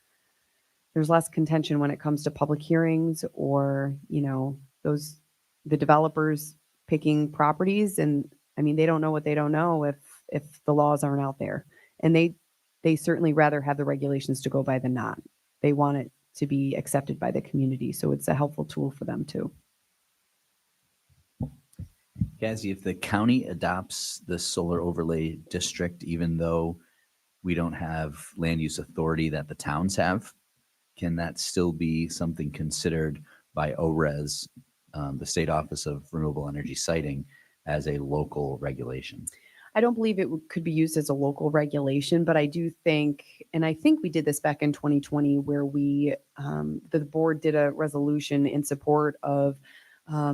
contention when it comes to public hearings or, you know, the developers picking properties. And I mean, they don't know what they don't know if the laws aren't out there. And they certainly rather have the regulations to go by than not. They want it to be accepted by the community. So it's a helpful tool for them too. Cassie, if the county adopts the solar overlay district, even though we don't have land use authority that the towns have, can that still be something considered by ORES, the State Office of Renewable Energy Siting, as a local regulation? I don't believe it could be used as a local regulation, but I do think, and I think we did this back in 2020 where the board did a resolution in support of, I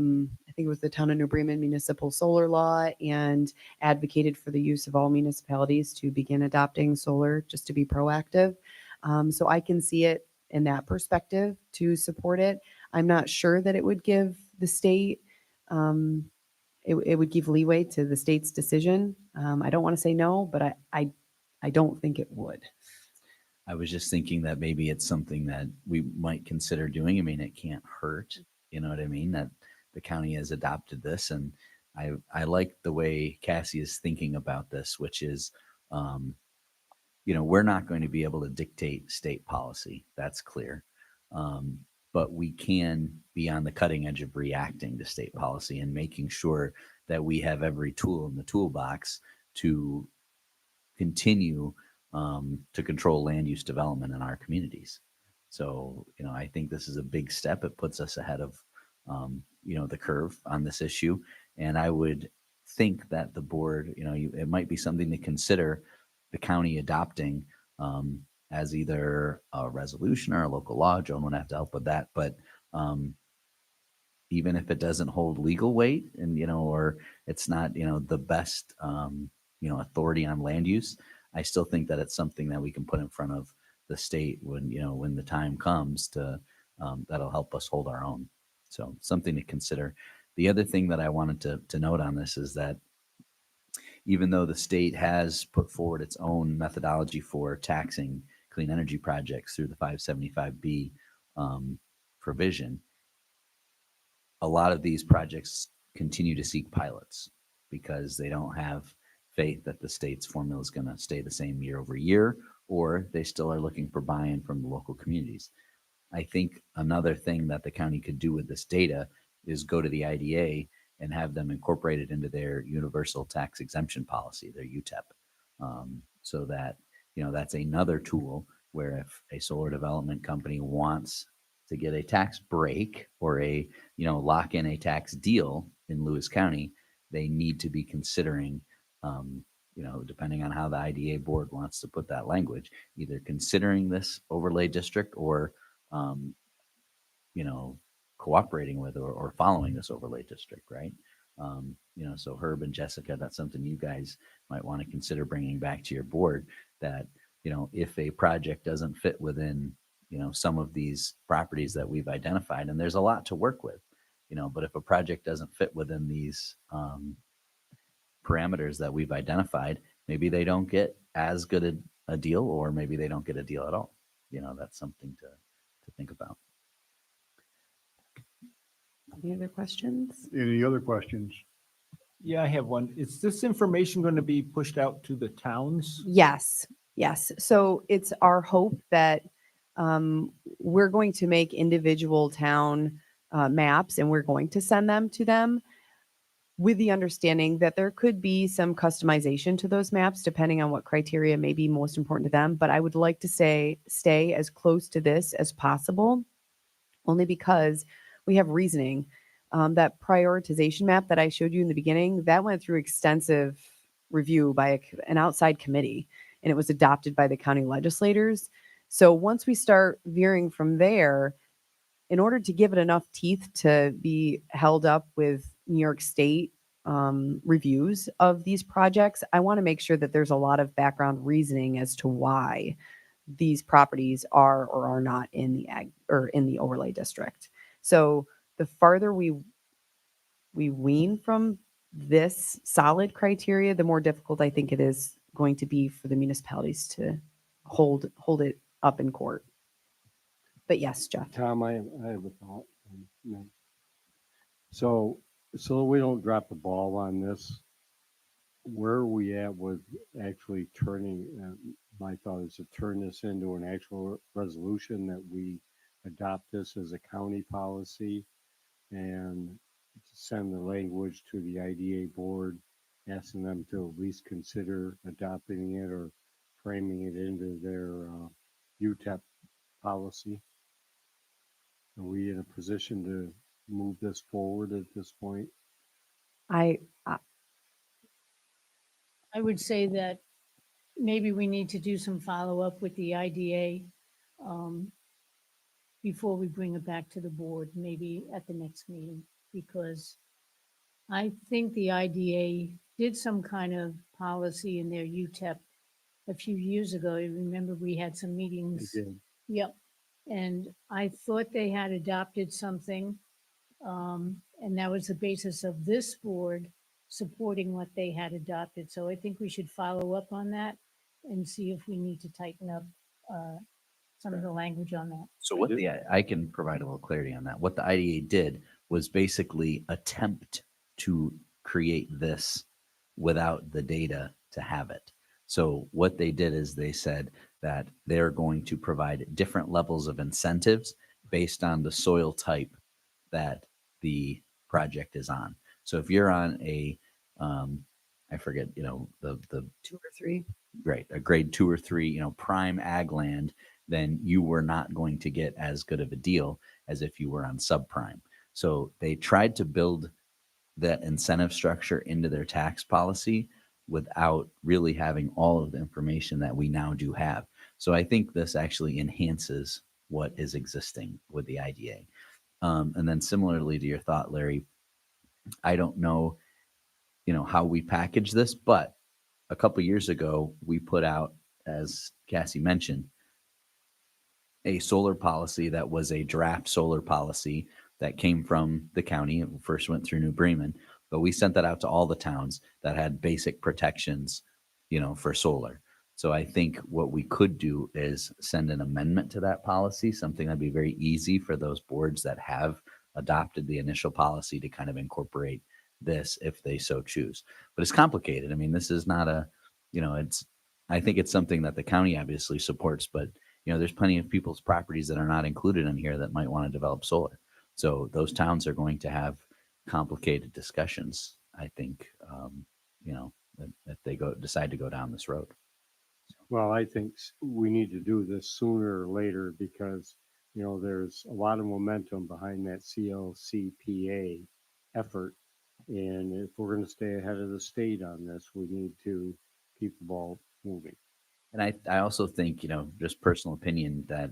think it was the Town of New Bremen municipal solar law and advocated for the use of all municipalities to begin adopting solar just to be proactive. So I can see it in that perspective to support it. I'm not sure that it would give the state, it would give leeway to the state's decision. I don't want to say no, but I don't think it would. I was just thinking that maybe it's something that we might consider doing. I mean, it can't hurt, you know what I mean? That the county has adopted this. And I like the way Cassie is thinking about this, which is, you know, we're not going to be able to dictate state policy. That's clear. But we can be on the cutting edge of reacting to state policy and making sure that we have every tool in the toolbox to continue to control land use development in our communities. So, you know, I think this is a big step. It puts us ahead of, you know, the curve on this issue. And I would think that the board, it might be something to consider the county adopting as either a resolution or a local law. Joan would have to help with that, but even if it doesn't hold legal weight and, or it's not, the best, authority on land use, I still think that it's something that we can put in front of the state when, when the time comes to, that'll help us hold our own. So something to consider. The other thing that I wanted to note on this is that even though the state has put forward its own methodology for taxing clean energy projects through the 575B provision, a lot of these projects continue to seek pilots because they don't have faith that the state's formula is going to stay the same year over year, or they still are looking for buy-in from the local communities. I think another thing that the county could do with this data is go to the IDA and have them incorporate it into their universal tax exemption policy, their UTEP, so that, that's another tool where if a solar development company wants to get a tax break or lock in a tax deal in Lewis County, they need to be considering, depending on how the IDA board wants to put that language, either considering this overlay district or, cooperating with or following this overlay district, right? So Herb and Jessica, that's something you guys might want to consider bringing back to your board, that, if a project doesn't fit within, some of these properties that we've identified, and there's a lot to work with, but if a project doesn't fit within these parameters that we've identified, maybe they don't get as good a deal, or maybe they don't get a deal at all. That's something to think about. Any other questions? Any other questions? Yeah, I have one. Is this information going to be pushed out to the towns? Yes, yes. So it's our hope that we're going to make individual town maps, and we're going to send them to them with the understanding that there could be some customization to those maps depending on what criteria may be most important to them. But I would like to stay as close to this as possible, only because we have reasoning. That prioritization map that I showed you in the beginning, that went through extensive review by an outside committee, and it was adopted by the county legislators. So once we start veering from there, in order to give it enough teeth to be held up with New York State reviews of these projects, I want to make sure that there's a lot of background reasoning as to why these properties are or are not in the overlay district. So the farther we wean from this solid criteria, the more difficult I think it is going to be for the municipalities to hold it up in court. But yes, Jeff. Tom, I have a thought. So we don't drop the ball on this. Where are we at with actually turning, my thought is to turn this into an actual resolution that we adopt this as a county policy and send the language to the IDA board, asking them to at least consider adopting it or framing it into their UTEP policy. Are we in a position to move this forward at this point? I would say that maybe we need to do some follow-up with the IDA before we bring it back to the board, maybe at the next meeting, because I think the IDA did some kind of policy in their UTEP a few years ago. You remember we had some meetings. They did. Yep. And I thought they had adopted something, and that was the basis of this board supporting what they had adopted. So I think we should follow up on that and see if we need to tighten up some of the language on that. So what I can provide a little clarity on that. What the IDA did was basically attempt to create this without the data to have it. So what they did is they said that they're going to provide different levels of incentives based on the soil type that the project is on. So if you're on a, I forget, the 2 or 3. Right, a grade 2 or 3, prime ag land, then you were not going to get as good of a deal as if you were on subprime. So they tried to build that incentive structure into their tax policy without really having all of the information that we now do have. So I think this actually enhances what is existing with the IDA. And then similarly to your thought, Larry, I don't know, how we package this, but a couple years ago, we put out, as Cassie mentioned, a solar policy that was a draft solar policy that came from the county. It first went through New Bremen, but we sent that out to all the towns that had basic protections, for solar. So I think what we could do is send an amendment to that policy, something that'd be very easy for those boards that have adopted the initial policy to kind of incorporate this if they so choose. But it's complicated. I mean, this is not I think it's something that the county obviously supports, but there's plenty of people's properties that are not included in here that might want to develop solar. So those towns are going to have complicated discussions, I think, if they decide to go down this road. Well, I think we need to do this sooner or later because, there's a lot of momentum behind that CLCPA effort. And if we're going to stay ahead of the state on this, we need to keep the ball moving. And I also think, just personal opinion, that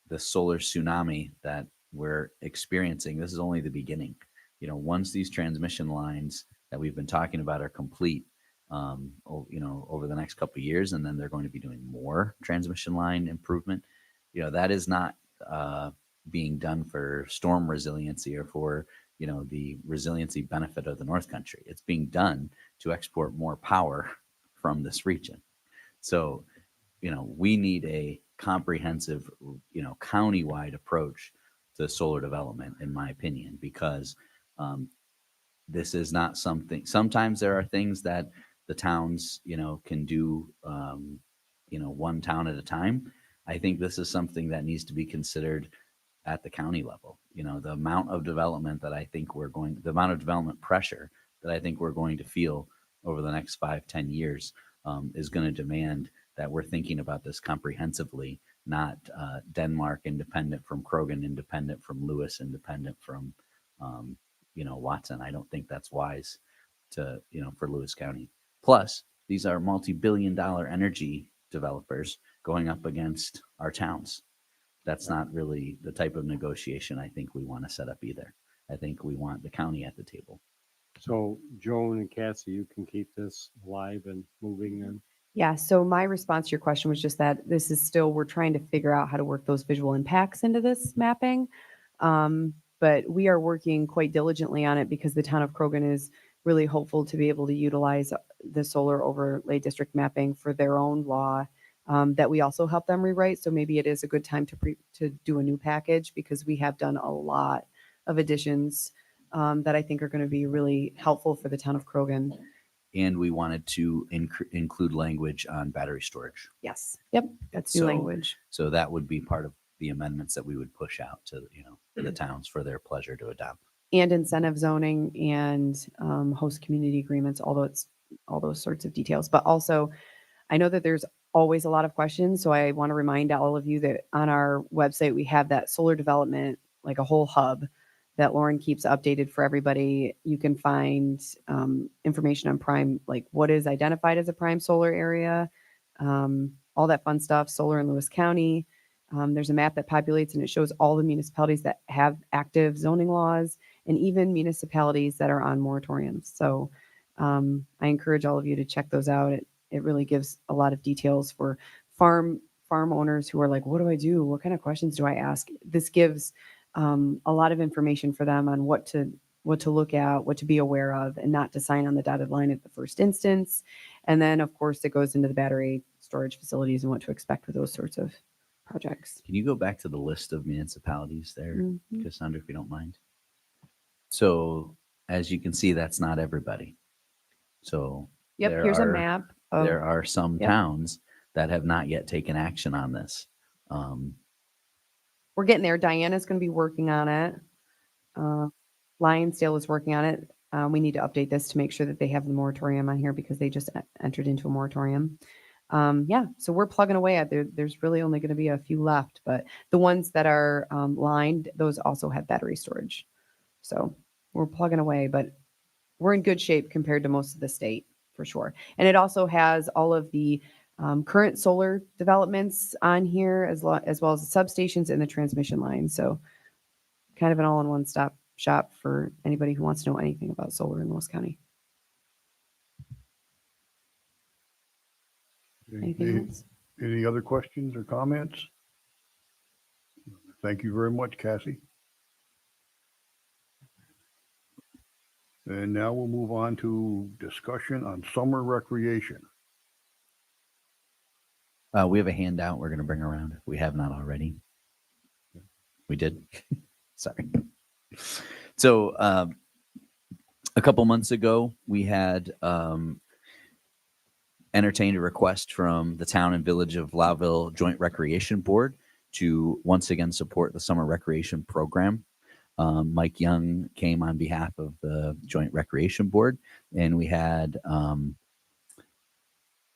the solar tsunami that we're experiencing, this is only the beginning. Once these transmission lines that we've been talking about are complete, over the next couple of years, and then they're going to be doing more transmission line improvement. That is not being done for storm resiliency or for, the resiliency benefit of the North Country. It's being done to export more power from this region. So, we need a comprehensive, countywide approach to solar development, in my opinion, because this is not something, sometimes there are things that the towns, can do, one town at a time. I think this is something that needs to be considered at the county level. The amount of development that I think the amount of development pressure that I think we're going to feel over the next 5-10 years is going to demand that we're thinking about this comprehensively, not Denmark independent from Croghan, independent from Lewis, independent from, Watson. I don't think that's wise for Lewis County. Plus, these are multi-billion-dollar energy developers going up against our towns. That's not really the type of negotiation I think we want to set up either. I think we want the county at the table. So Joan and Cassie, you can keep this alive and moving then. Yeah, so my response to your question was just that this is still, we're trying to figure out how to work those visual impacts into this mapping. But we are working quite diligently on it because the town of Croghan is really hopeful to be able to utilize the solar overlay district mapping for their own law that we also help them rewrite. So maybe it is a good time to do a new package because we have done a lot of additions that I think are going to be really helpful for the town of Croghan. And we wanted to include language on battery storage. Yes. Yep. That's new So- language. So that would be part of the amendments that we would push out to, the towns for their pleasure to adopt. And incentive zoning and host community agreements, all those sorts of details. But also, I know that there's always a lot of questions. So I want to remind all of you that on our website, we have that solar development, like a whole hub that Lauren keeps updated for everybody. You can find information on prime, like what is identified as a prime solar area, all that fun stuff, solar in Lewis County. There's a map that populates and it shows all the municipalities that have active zoning laws and even municipalities that are on moratoriums. So I encourage all of you to check those out. It really gives a lot of details for farm owners who are like, what do I do? What kind of questions do I ask? This gives a lot of information for them on what to look at, what to be aware of, and not to sign on the dotted line at the first instance. And then, of course, it goes into the battery storage facilities and what to expect with those sorts of projects. Can you go back to the list of municipalities there, Mhm. Cassandra, if you don't mind? So as you can see, that's not everybody. So Yep, there here's a are- map of, There are some Yep. towns that have not yet taken action on this. we're getting there. Diana's going to be working on it. Lionsdale is working on it. We need to update this to make sure that they have the moratorium on here because they just entered into a moratorium. Yeah, so we're plugging away at there. There's really only going to be a few left, but the ones that are lined, those also have battery storage. So we're plugging away, but we're in good shape compared to most of the state for sure. And it also has all of the current solar developments on here as well as the substations and the transmission lines. So kind of an all-in-one stop shop for anybody who wants to know anything about solar in Lewis County. Anything else? Any other questions or comments? Thank you very much, Cassie. And now we'll move on to discussion on summer recreation. We have a handout we're going to bring around. We have not already. We did. Sorry. So a couple months ago, we had entertained a request from the town and village of Loudville Joint Recreation Board to once again support the summer recreation program. Mike Young came on behalf of the Joint Recreation Board, and we had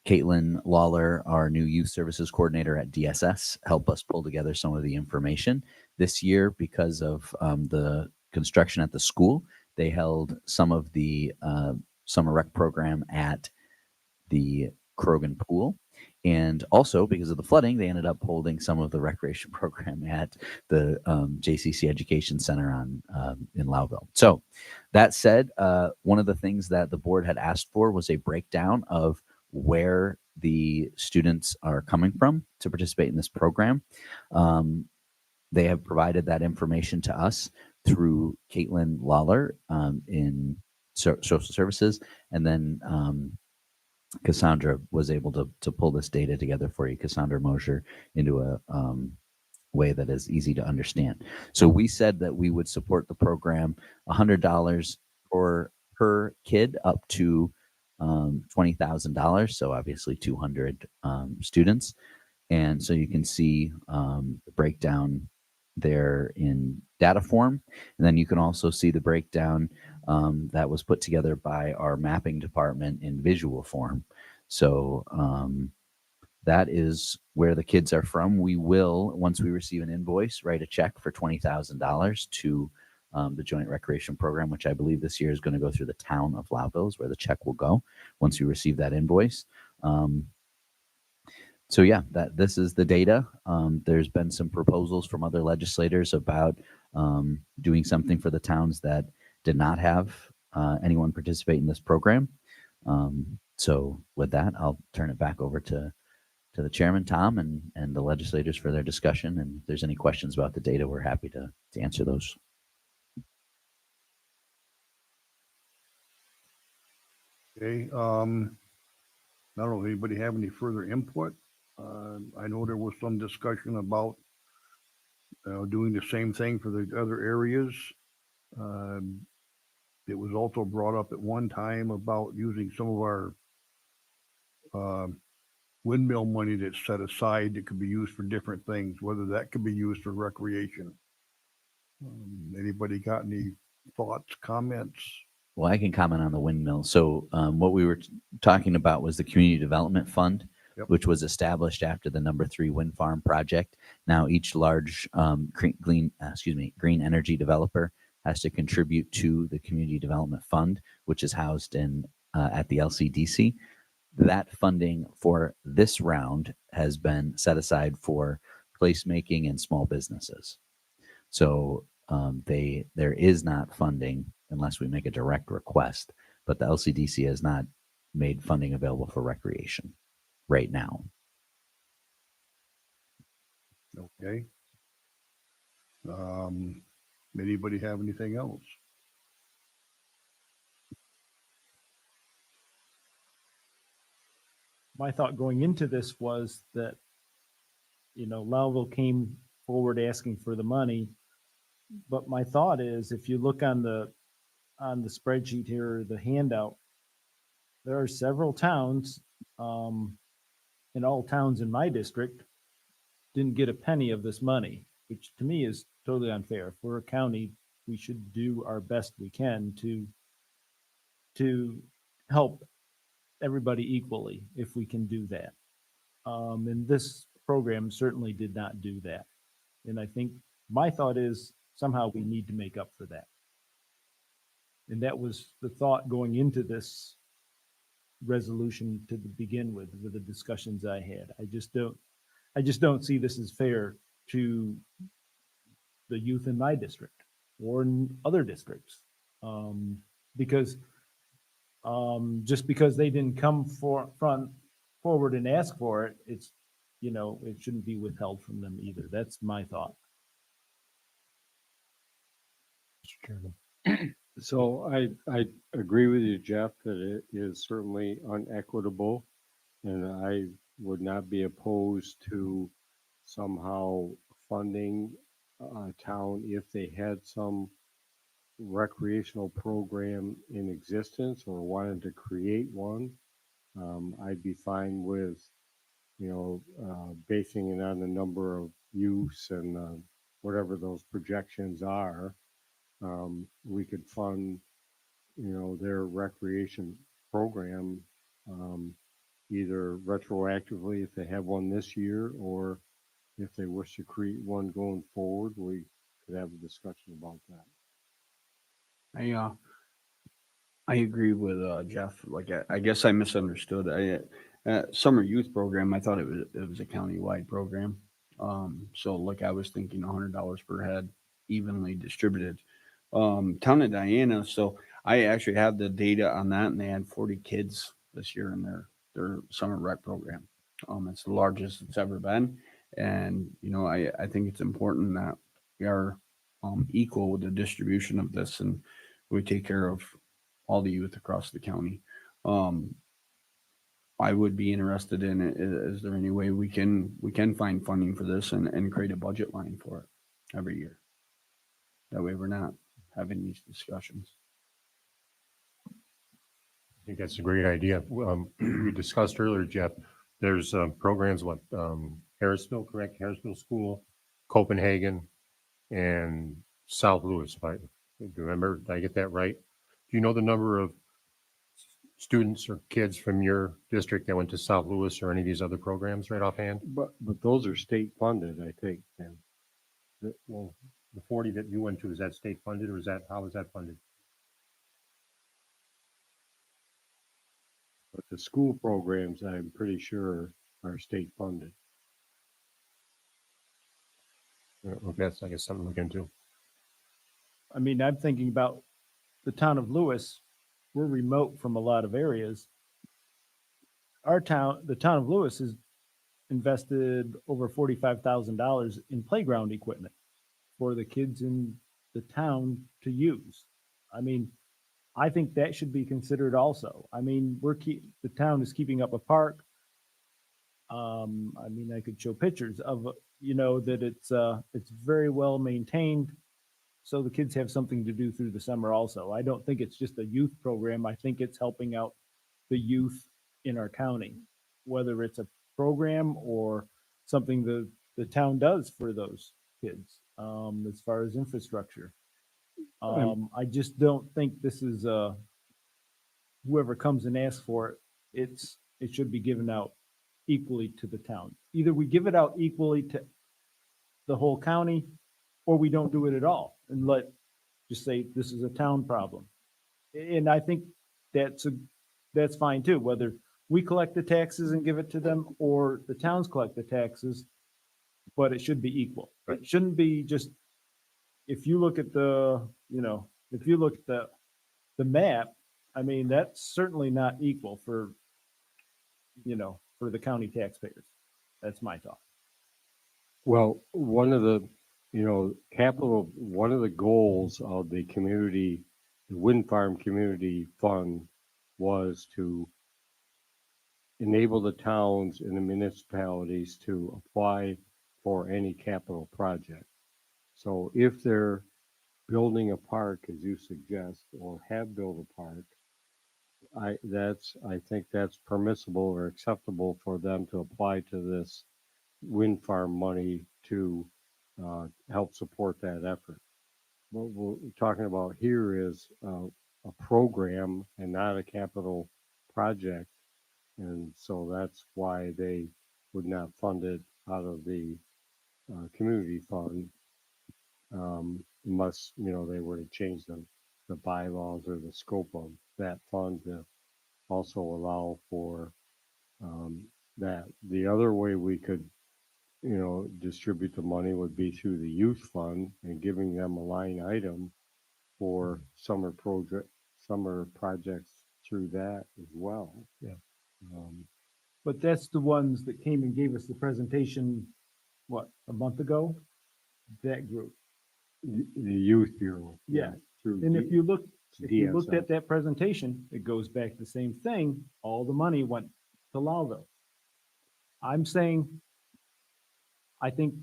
Caitlin Lawler, our new youth services coordinator at DSS, help us pull together some of the information. This year, because of the construction at the school, they held some of the summer rec program at the Krogan Pool. And also because of the flooding, they ended up holding some of the recreation program at the JCC Education Center in Loudville. So that said, one of the things that the board had asked for was a breakdown of where the students are coming from to participate in this program. They have provided that information to us through Caitlin Lawler in social services, and then Cassandra was able to pull this data together for you, Cassandra Mosher, into a way that is easy to understand. So we said that we would support the program $100 per kid up to $20,000. So obviously 200 students. And so you can see the breakdown there in data form. And then you can also see the breakdown that was put together by our mapping department in visual form. So that is where the kids are from. We will, once we receive an invoice, write a check for $20,000 to the Joint Recreation Program, which I believe this year is going to go through the town of Loudville, is where the check will go once we receive that invoice. So yeah, this is the data. There's been some proposals from other legislators about doing something for the towns that did not have anyone participate in this program. So with that, I'll turn it back over to the chairman, Tom, and the legislators for their discussion. And if there's any questions about the data, we're happy to answer those. Okay, I don't know if anybody have any further input. I know there was some discussion about doing the same thing for the other areas. It was also brought up at one time about using some of our windmill money that's set aside that could be used for different things, whether that could be used for recreation. Anybody got any thoughts, comments? Well, I can comment on the windmill. So what we were talking about was the Community Development Fund, Yep. which was established after the number 3 wind farm project. Now each large green energy developer has to contribute to the Community Development Fund, which is housed in at the LCDC. That funding for this round has been set aside for placemaking and small businesses. So there is not funding unless we make a direct request, but the LCDC has not made funding available for recreation right now. Okay. Anybody have anything else? My thought going into this was that, Loudville came forward asking for the money. But my thought is, if you look on the spreadsheet here, the handout, there are several towns, and all towns in my district didn't get a penny of this money, which to me is totally unfair. If we're a county, we should do our best we can to help everybody equally if we can do that. And this program certainly did not do that. And I think my thought is somehow we need to make up for that. And that was the thought going into this resolution to begin with the discussions I had. I just don't see this as fair to the youth in my district or in other districts. Because just because they didn't come forward and ask for it, it's, it shouldn't be withheld from them either. That's my thought. Mr. Chairman. So I agree with you, Jeff, that it is certainly unequitable. And I would not be opposed to somehow funding a town if they had some recreational program in existence or wanted to create one. I'd be fine with, basing it on the number of use and whatever those projections are. We could fund, their recreation program, either retroactively if they have one this year, or if they wish to create one going forward, we could have a discussion about that. I agree with Jeff. Like I guess I misunderstood. Summer youth program. I thought it was a countywide program. So like I was thinking $100 per head, evenly distributed. Town of Diana. So I actually have the data on that, and they had 40 kids this year in their summer rec program. It's the largest it's ever been, and I think it's important that we are equal with the distribution of this, and we take care of all the youth across the county. I would be interested in it. Is there any way we can find funding for this and create a budget line for it every year? That way we're not having these discussions. I think that's a great idea. We discussed earlier, Jeff, there's programs, Harrisville, correct? Harrisville School, Copenhagen, and South Louis. If I remember, did I get that right? Do you know the number of students or kids from your district that went to South Louis or any of these other programs right offhand? But those are state funded, I think. And Well, the 40 that you went to, is that state funded, or how is that funded? but the school programs, I'm pretty sure, are state funded. That's, I guess, something to look into. I mean, I'm thinking about the town of Lewis. We're remote from a lot of areas. The town of Lewis has invested over $45,000 in playground equipment for the kids in the town to use. I mean, I think that should be considered also. I mean, the town is keeping up a park. I mean, I could show pictures of, that it's very well maintained. So the kids have something to do through the summer also. I don't think it's just a youth program. I think it's helping out the youth in our county, whether it's a program or something the town does for those kids, as far as infrastructure. I just don't think this is whoever comes and asks for it, it should be given out equally to the town. Either we give it out equally to the whole county, or we don't do it at all and just say this is a town problem. And I think that's fine too, whether we collect the taxes and give it to them or the towns collect the taxes, but it should be equal. Right. It shouldn't be just, if you look at the map, I mean, that's certainly not equal for the county taxpayers. That's my thought. Well, one of the, one of the goals of the Wind Farm Community Fund was to enable the towns and the municipalities to apply for any capital project. So if they're building a park, as you suggest, or have built a park, I think that's permissible or acceptable for them to apply to this wind farm money to help support that effort. What we're talking about here is a program and not a capital project. And so that's why they would not fund it out of the community fund unless, they were to change them the bylaws or the scope of that fund to also allow for that. The other way we could, distribute the money would be through the youth fund and giving them a line item for summer projects through that as well. Yeah. Um, But that's the ones that came and gave us the presentation, what, a month ago? That group. the Youth Bureau. Yeah. Through And if you looked DSS. at that presentation, it goes back to the same thing. All the money went to Lowville. I'm saying, I think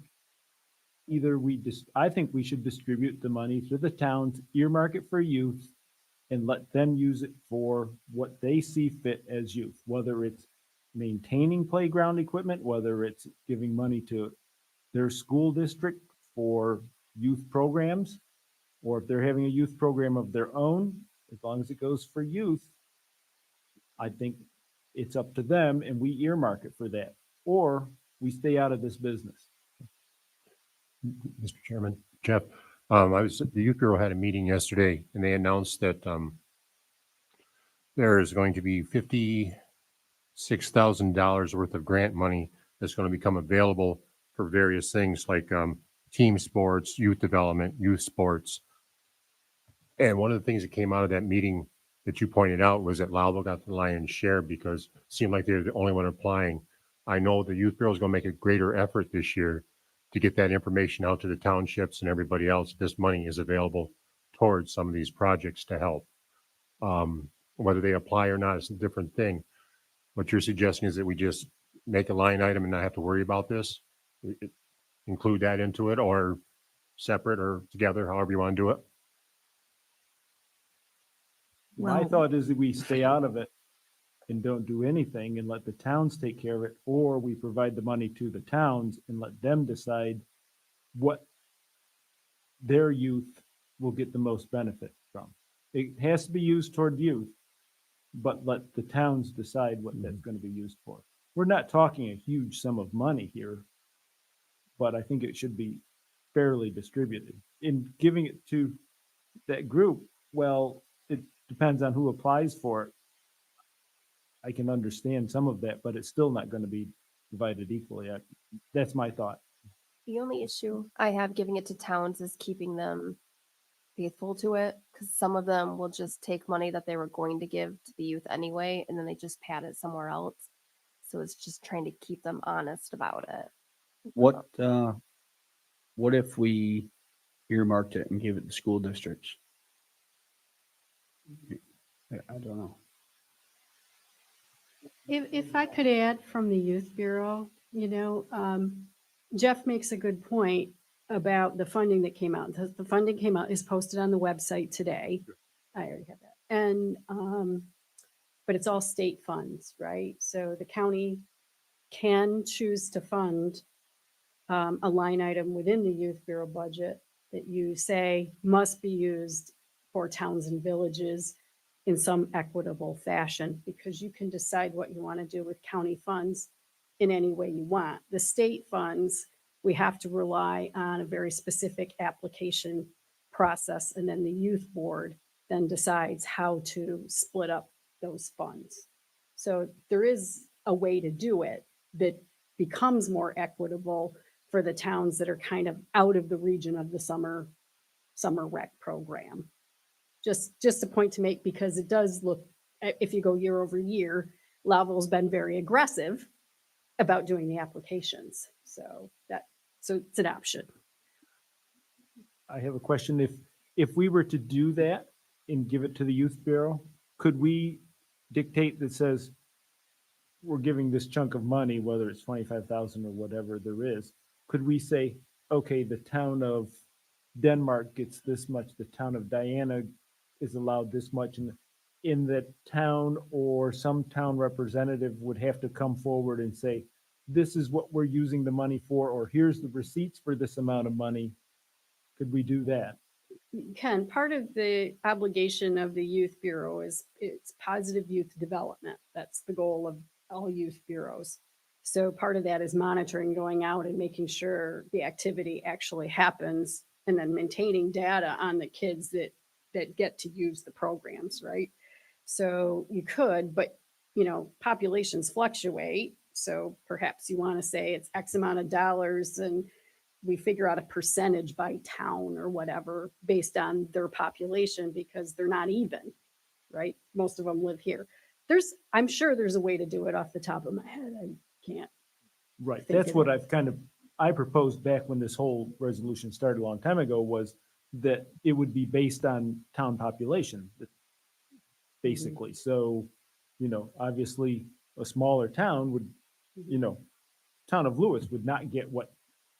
I think we should distribute the money to the towns, earmark it for youth, and let them use it for what they see fit as youth, whether it's maintaining playground equipment, whether it's giving money to their school district for youth programs, or if they're having a youth program of their own, as long as it goes for youth, I think it's up to them and we earmark it for that, or we stay out of this business. Mr. Chairman, Jeff, the Youth Bureau had a meeting yesterday and they announced that there is going to be $56,000 worth of grant money that's going to become available for various things like team sports, youth development, youth sports. And one of the things that came out of that meeting that you pointed out was that Lowville got the lion's share because it seemed like they're the only one applying. I know the Youth Bureau is going to make a greater effort this year to get that information out to the townships and everybody else. This money is available towards some of these projects to help. Whether they apply or not is a different thing. What you're suggesting is that we just make a line item and not have to worry about this? Include that into it, or separate or together, however you want to do it? My Well- thought is that we stay out of it and don't do anything and let the towns take care of it, or we provide the money to the towns and let them decide what their youth will get the most benefit from. It has to be used toward youth, but let the towns decide what that's going to be used for. We're not talking a huge sum of money here, but I think it should be fairly distributed. In giving it to that group, well, it depends on who applies for it. I can understand some of that, but it's still not going to be divided equally. That's my thought. The only issue I have giving it to towns is keeping them faithful to it, because some of them will just take money that they were going to give to the youth anyway, and then they just pat it somewhere else. So it's just trying to keep them honest about it. What if we earmarked it and gave it to school districts? I don't know. If I could add from the Youth Bureau, Jeff makes a good point about the funding that came out. The funding came out, is posted on the website today. I already have that. And, but it's all state funds, right? So the county can choose to fund a line item within the Youth Bureau budget that you say must be used for towns and villages in some equitable fashion, because you can decide what you want to do with county funds in any way you want. The state funds, we have to rely on a very specific application process, and then the youth board then decides how to split up those funds. So there is a way to do it that becomes more equitable for the towns that are kind of out of the region of the summer rec program. Just a point to make, because it does look, if you go year over year, Lowville's been very aggressive about doing the applications. So it's an option. I have a question. If we were to do that and give it to the Youth Bureau, could we dictate that says we're giving this chunk of money, whether it's 25,000 or whatever there is, could we say, okay, the town of Denmark gets this much, the town of Diana is allowed this much, and in that town or some town representative would have to come forward and say, this is what we're using the money for, or here's the receipts for this amount of money. Could we do that? Ken, part of the obligation of the Youth Bureau is it's positive youth development. That's the goal of all youth bureaus. So part of that is monitoring, going out and making sure the activity actually happens, and then maintaining data on the kids that that get to use the programs, right? So you could, but you know, populations fluctuate. So perhaps you want to say it's X amount of dollars and we figure out a percentage by town or whatever based on their population because they're not even, right? Most of them live here. I'm sure there's a way to do it off the top of my head. I can't. Right. think That's of what it. I proposed back when this whole resolution started a long time ago was that it would be based on town population, basically. So, you know, obviously a smaller town would, you know, town of Lewis would not get what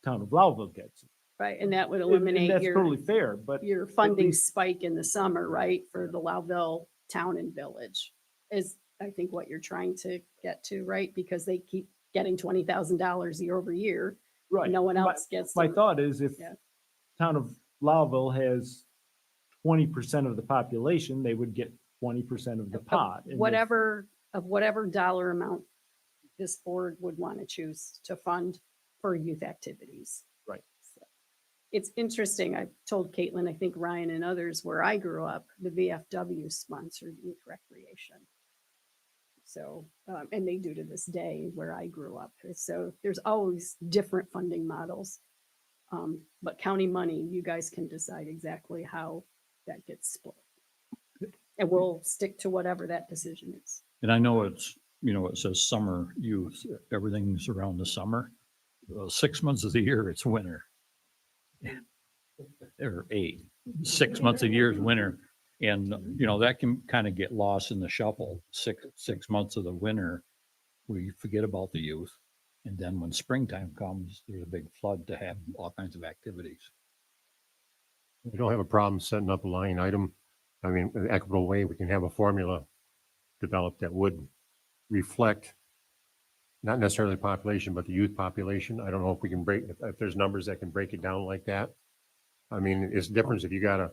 town of Loudville gets. Right, and that would And eliminate that's your, totally fair, but your funding spike in the summer, right, for the Loudville town and village is, I think, what you're trying to get to, right? Because they keep getting $20,000 year over year. right. No one My- else gets. My to- thought is if Yeah. town of Loudville has 20% of the population, they would get 20% of the of pot. And if- whatever dollar amount this board would want to choose to fund for youth activities. Right. So, it's interesting. I told Caitlin, I think Ryan and others, where I grew up, the VFW sponsored youth recreation. So, and they do to this day where I grew up. So there's always different funding models. But county money, you guys can decide exactly how that gets split. And we'll stick to whatever that decision is. And I know it's, you know, it says summer youth, everything's around the summer. 6 months of the year, it's winter. Or 8, 6 months of the year is winter. And, you know, that can kind of get lost in the shuffle. Six months of the winter, we forget about the youth. And then when springtime comes, there's a big flood to have all kinds of activities. We don't have a problem setting up a line item. I mean, an equitable way, we can have a formula developed that would reflect not necessarily the population, but the youth population. I don't know if we can if there's numbers that can break it down like that. I mean, it's a difference if you got a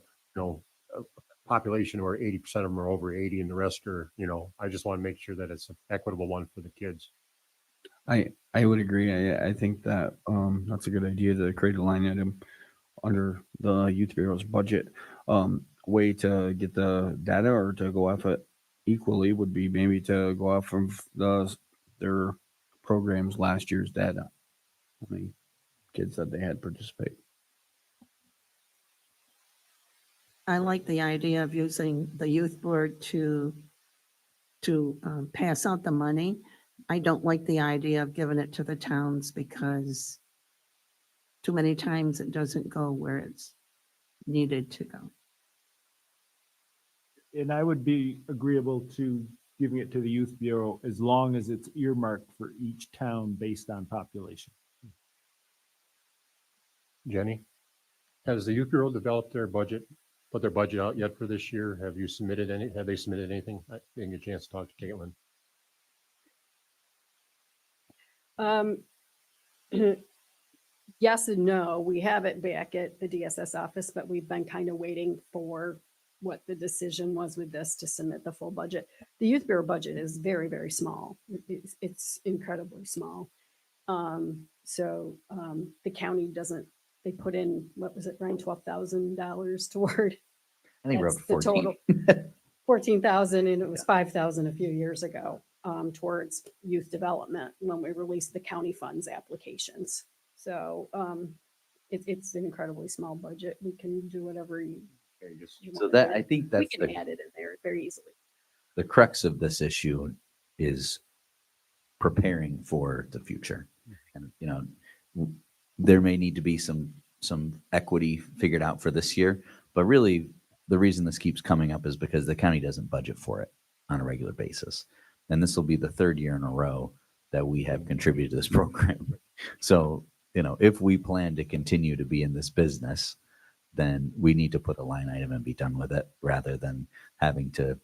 population where 80% of them are over 80 and the rest are, I just want to make sure that it's an equitable one for the kids. I would agree. I think that that's a good idea to create a line item under the Youth Bureau's budget. Way to get the data or to go off it equally would be maybe to go off of their programs last year's data. How many kids that they had participate. I like the idea of using the youth board to pass out the money. I don't like the idea of giving it to the towns because too many times it doesn't go where it's needed to go. And I would be agreeable to giving it to the Youth Bureau as long as it's earmarked for each town based on population. Jenny, has the Youth Bureau developed their budget, put their budget out yet for this year? Have they submitted anything? I didn't get a chance to talk to Caitlin. Yes and no. We have it back at the DSS office, but we've been kind of waiting for what the decision was with this to submit the full budget. The Youth Bureau budget is very, very small. It's incredibly small. So the county doesn't, they put in, what was it, Ryan, $12,000 toward. I think we're up That's to the 14. total. 14,000 and it was 5,000 a few years ago towards youth development when we released the county funds applications. So it's an incredibly small budget. We can do whatever you So want that, with I it. think We that's can add it in there very easily. the crux of this issue is preparing for the future. And, there may need to be some equity figured out for this year, but really the reason this keeps coming up is because the county doesn't budget for it on a regular basis. And this will be the third year in a row that we have contributed to this program. So, if we plan to continue to be in this business, then we need to put a line item and be done with it rather than having to,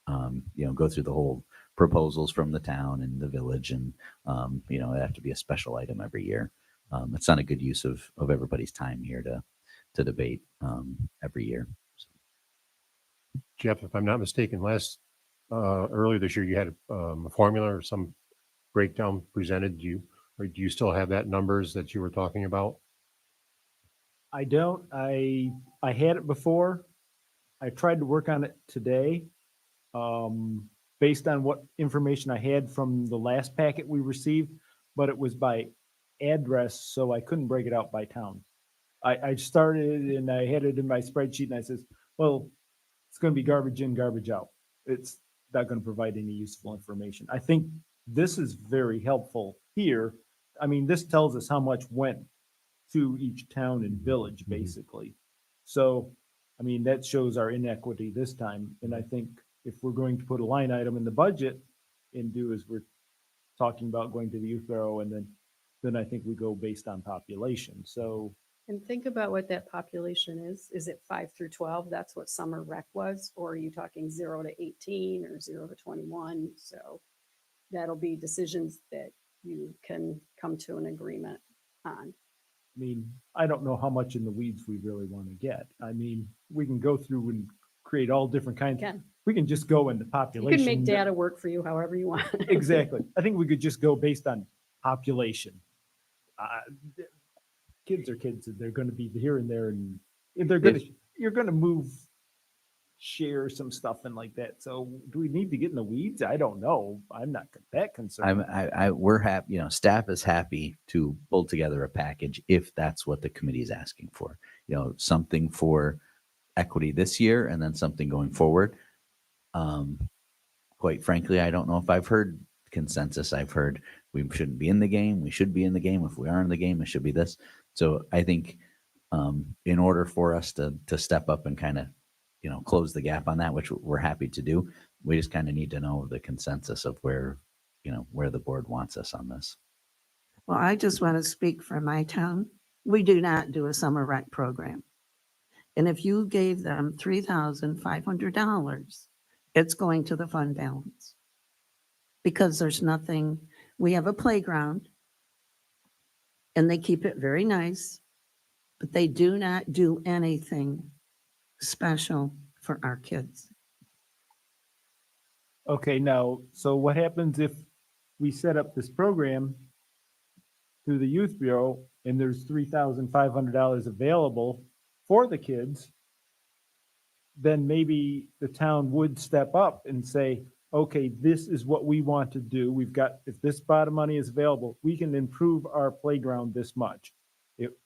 go through the whole proposals from the town and the village. And, it have to be a special item every year. It's not a good use of everybody's time here to debate every year. Jeff, if I'm not mistaken, earlier this year, you had a formula or some breakdown presented. Do you still have that numbers that you were talking about? I don't. I had it before. I tried to work on it today. Based on what information I had from the last packet we received, but it was by address, so I couldn't break it out by town. I started and I had it in my spreadsheet and I says, well, it's gonna be garbage in, garbage out. It's not gonna provide any useful information. I think this is very helpful here. I mean, this tells us how much went to each town and village, basically. So, I mean, that shows our inequity this time. And I think if we're going to put a line item in the budget and do as we're talking about going to the youth bureau, and then I think we go based on population. So, And think about what that population is. Is it 5 through 12? That's what summer rec was? Or are you talking 0 to 18 or 0 to 21? So that'll be decisions that you can come to an agreement on. I mean, I don't know how much in the weeds we really want to get. I mean, we can go through and create all different kinds. Can. We can just go into You population. can make data work for you however you want. Exactly. I think we could just go based on population. Kids are kids, and they're going to be here and there, and they're going to, you're going to share some stuff and like that. So do we need to get in the weeds? I don't know. I'm not that concerned. We're happy, staff is happy to pull together a package if that's what the committee is asking for. Something for equity this year and then something going forward. Quite frankly, I don't know if I've heard consensus. I've heard we shouldn't be in the game. We should be in the game. If we are in the game, it should be this. So I think in order for us to step up and kind of, close the gap on that, which we're happy to do, we just kind of need to know the consensus of where the board wants us on this. Well, I just want to speak for my town. We do not do a summer rec program. And if you gave them $3,500, it's going to the fund balance. Because there's nothing, we have a playground and they keep it very nice, but they do not do anything special for our kids. Okay, now, so what happens if we set up this program through the youth bureau and there's $3,500 available for the kids? Then maybe the town would step up and say, okay, this is what we want to do. We've got, if this pot of money is available, we can improve our playground this much.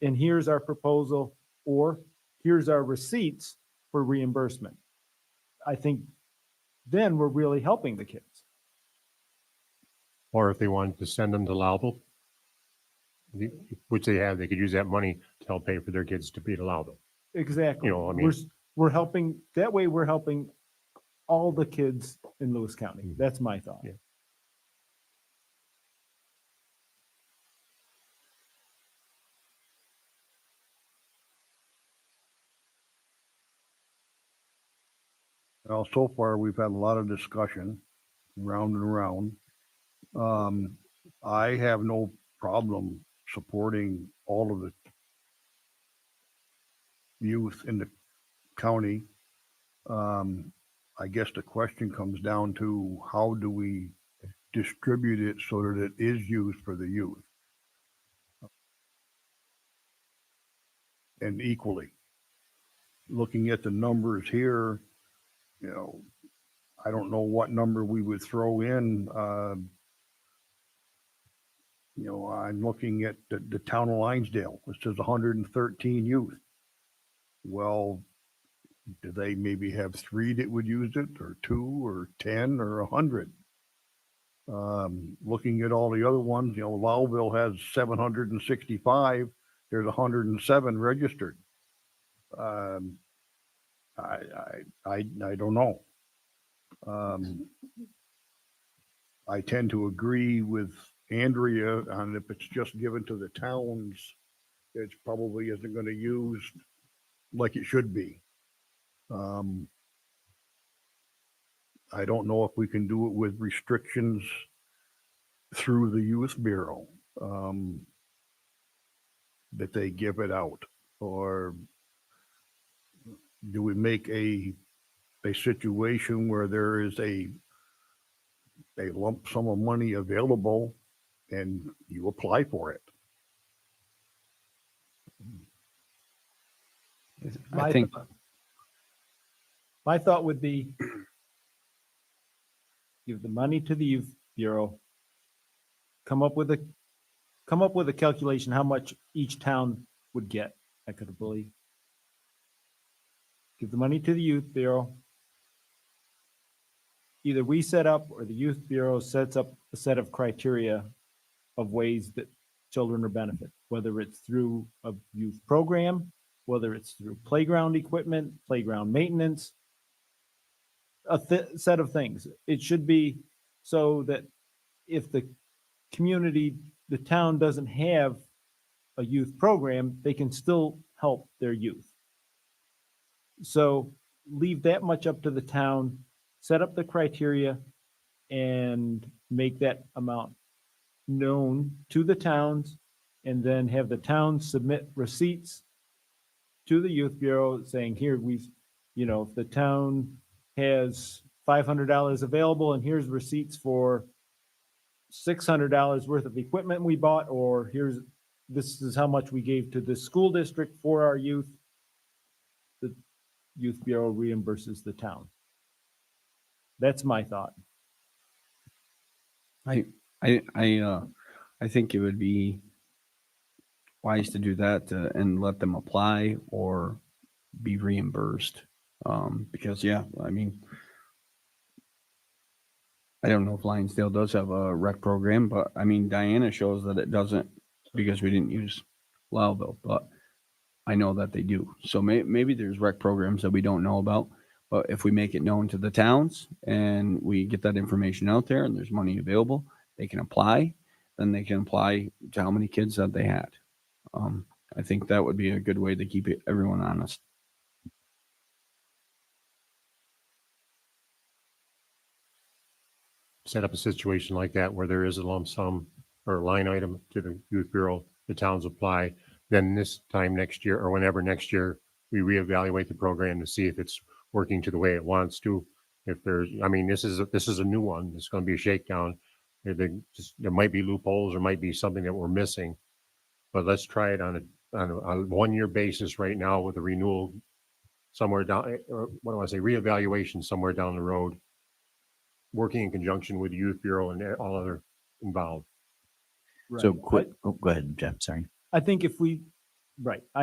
And here's our proposal, or here's our receipts for reimbursement. I think then we're really helping the kids. Or if they wanted to send them to Loudville, which they have, they could use that money to help pay for their kids to be at Loudville. Exactly. I mean, We're helping, that way we're helping all the kids in Lewis County. That's my thought. Yeah. Well, so far, we've had a lot of discussion round and around. I have no problem supporting all of the youth in the county. I guess the question comes down to how do we distribute it so that it is used for the youth? And equally, looking at the numbers here, I don't know what number we would throw in. I'm looking at the town of Linesdale, which says 113 youth. Well, do they maybe have 3 that would use it, or 2, or 10, or 100? Looking at all the other ones, Loudville has 765. There's 107 registered. I don't know. I tend to agree with Andrea on if it's just given to the towns, it probably isn't going to use like it should be. I don't know if we can do it with restrictions through the youth bureau, that they give it out, or do we make a situation where there is a lump sum of money available and you apply for it? My think- thought- My thought would be give the money to the youth bureau, come up with a calculation how much each town would get equitably. Give the money to the youth bureau. Either we set up or the youth bureau sets up a set of criteria of ways that children are benefited, whether it's through a youth program, whether it's through playground equipment, playground maintenance, a set of things. It should be so that if the community, the town doesn't have a youth program, they can still help their youth. So leave that much up to the town, set up the criteria, and make that amount known to the towns, and then have the towns submit receipts to the youth bureau saying, here, if the town has $500 available and here's receipts for $600 worth of equipment we bought, or this is how much we gave to the school district for our youth, the youth bureau reimburses the town. That's my thought. I think it would be wise to do that and let them apply or be reimbursed. Because I mean, I don't know if Lionsdale does have a rec program, but I mean, Diana shows that it doesn't because we didn't use Lowville, but I know that they do. So maybe there's rec programs that we don't know about, but if we make it known to the towns and we get that information out there and there's money available, they can apply, then they can apply to how many kids that they had. I think that would be a good way to keep everyone honest. Set up a situation like that where there is a lump sum or a line item to the youth bureau, the towns apply, then this time next year or whenever next year, we reevaluate the program to see if it's working to the way it wants to. If there's, I mean, this is a new one. It's going to be a shakedown. There might be loopholes, or might be something that we're missing, but let's try it on a 1-year basis right now with a renewal somewhere down, or what do I say, reevaluation somewhere down the road, working in conjunction with the youth bureau and all other involved. So Right. quick, go ahead, Jeff, sorry. I think I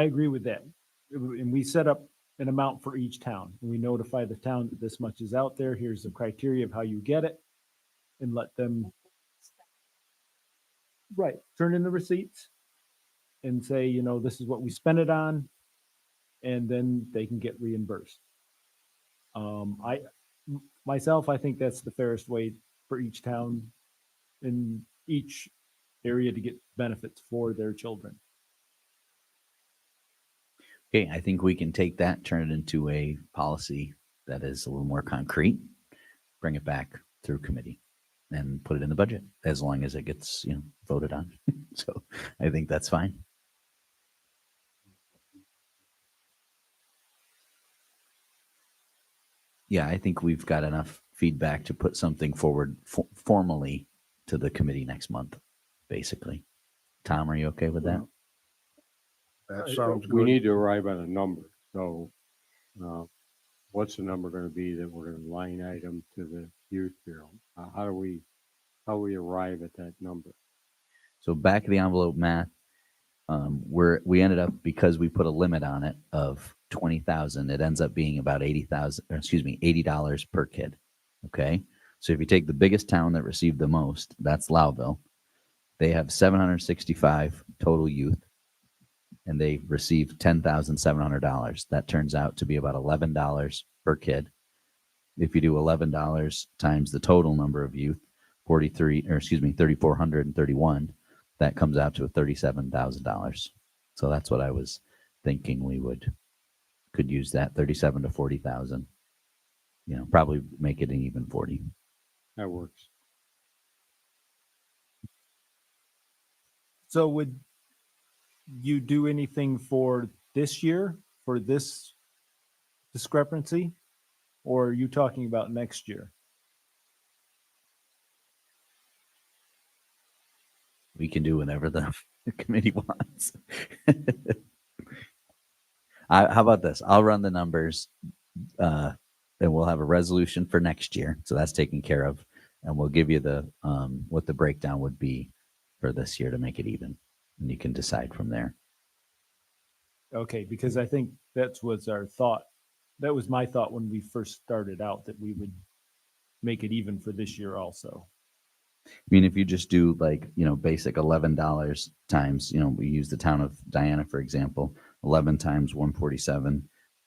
agree with that. And we set up an amount for each town. And we notify the town that this much is out there. Here's the criteria of how you get it, and let them turn in the receipts and say, this is what we spent it on, and then they can get reimbursed. I think that's the fairest way for each town in each area to get benefits for their children. Okay, I think we can take that, turn it into a policy that is a little more concrete, bring it back through committee and put it in the budget as long as it gets, voted on. So I think that's fine. Yeah, I think we've got enough feedback to put something forward formally to the committee next month, basically. Tom, are you okay with that? That sounds We good. need to arrive at a number. So what's the number going to be that we're going to line item to the youth bureau? How do we arrive at that number? So back of the envelope math, we ended up, because we put a limit on it of 20,000, it ends up being about $80 per kid. Okay. So if you take the biggest town that received the most, that's Lowville. They have 765 total youth, and they received $10,700. That turns out to be about $11 per kid. If you do $11 times the total number of youth, 3,431, that comes out to $37,000. So that's what I was thinking we could use that 37 to 40,000. Probably make it an even 40. That works. So would you do anything for this year, for this discrepancy? Or are you talking about next year? We can do whatever the committee wants. How about this? I'll run the numbers and we'll have a resolution for next year. So that's taken care of. And we'll give you the, what the breakdown would be for this year to make it even. And you can decide from there. Okay, because I think that's was our thought. That was my thought when we first started out, that we would make it even for this year also. I mean, if you just do like, basic $11 times, we use the town of Diana, for example, 11 times 147,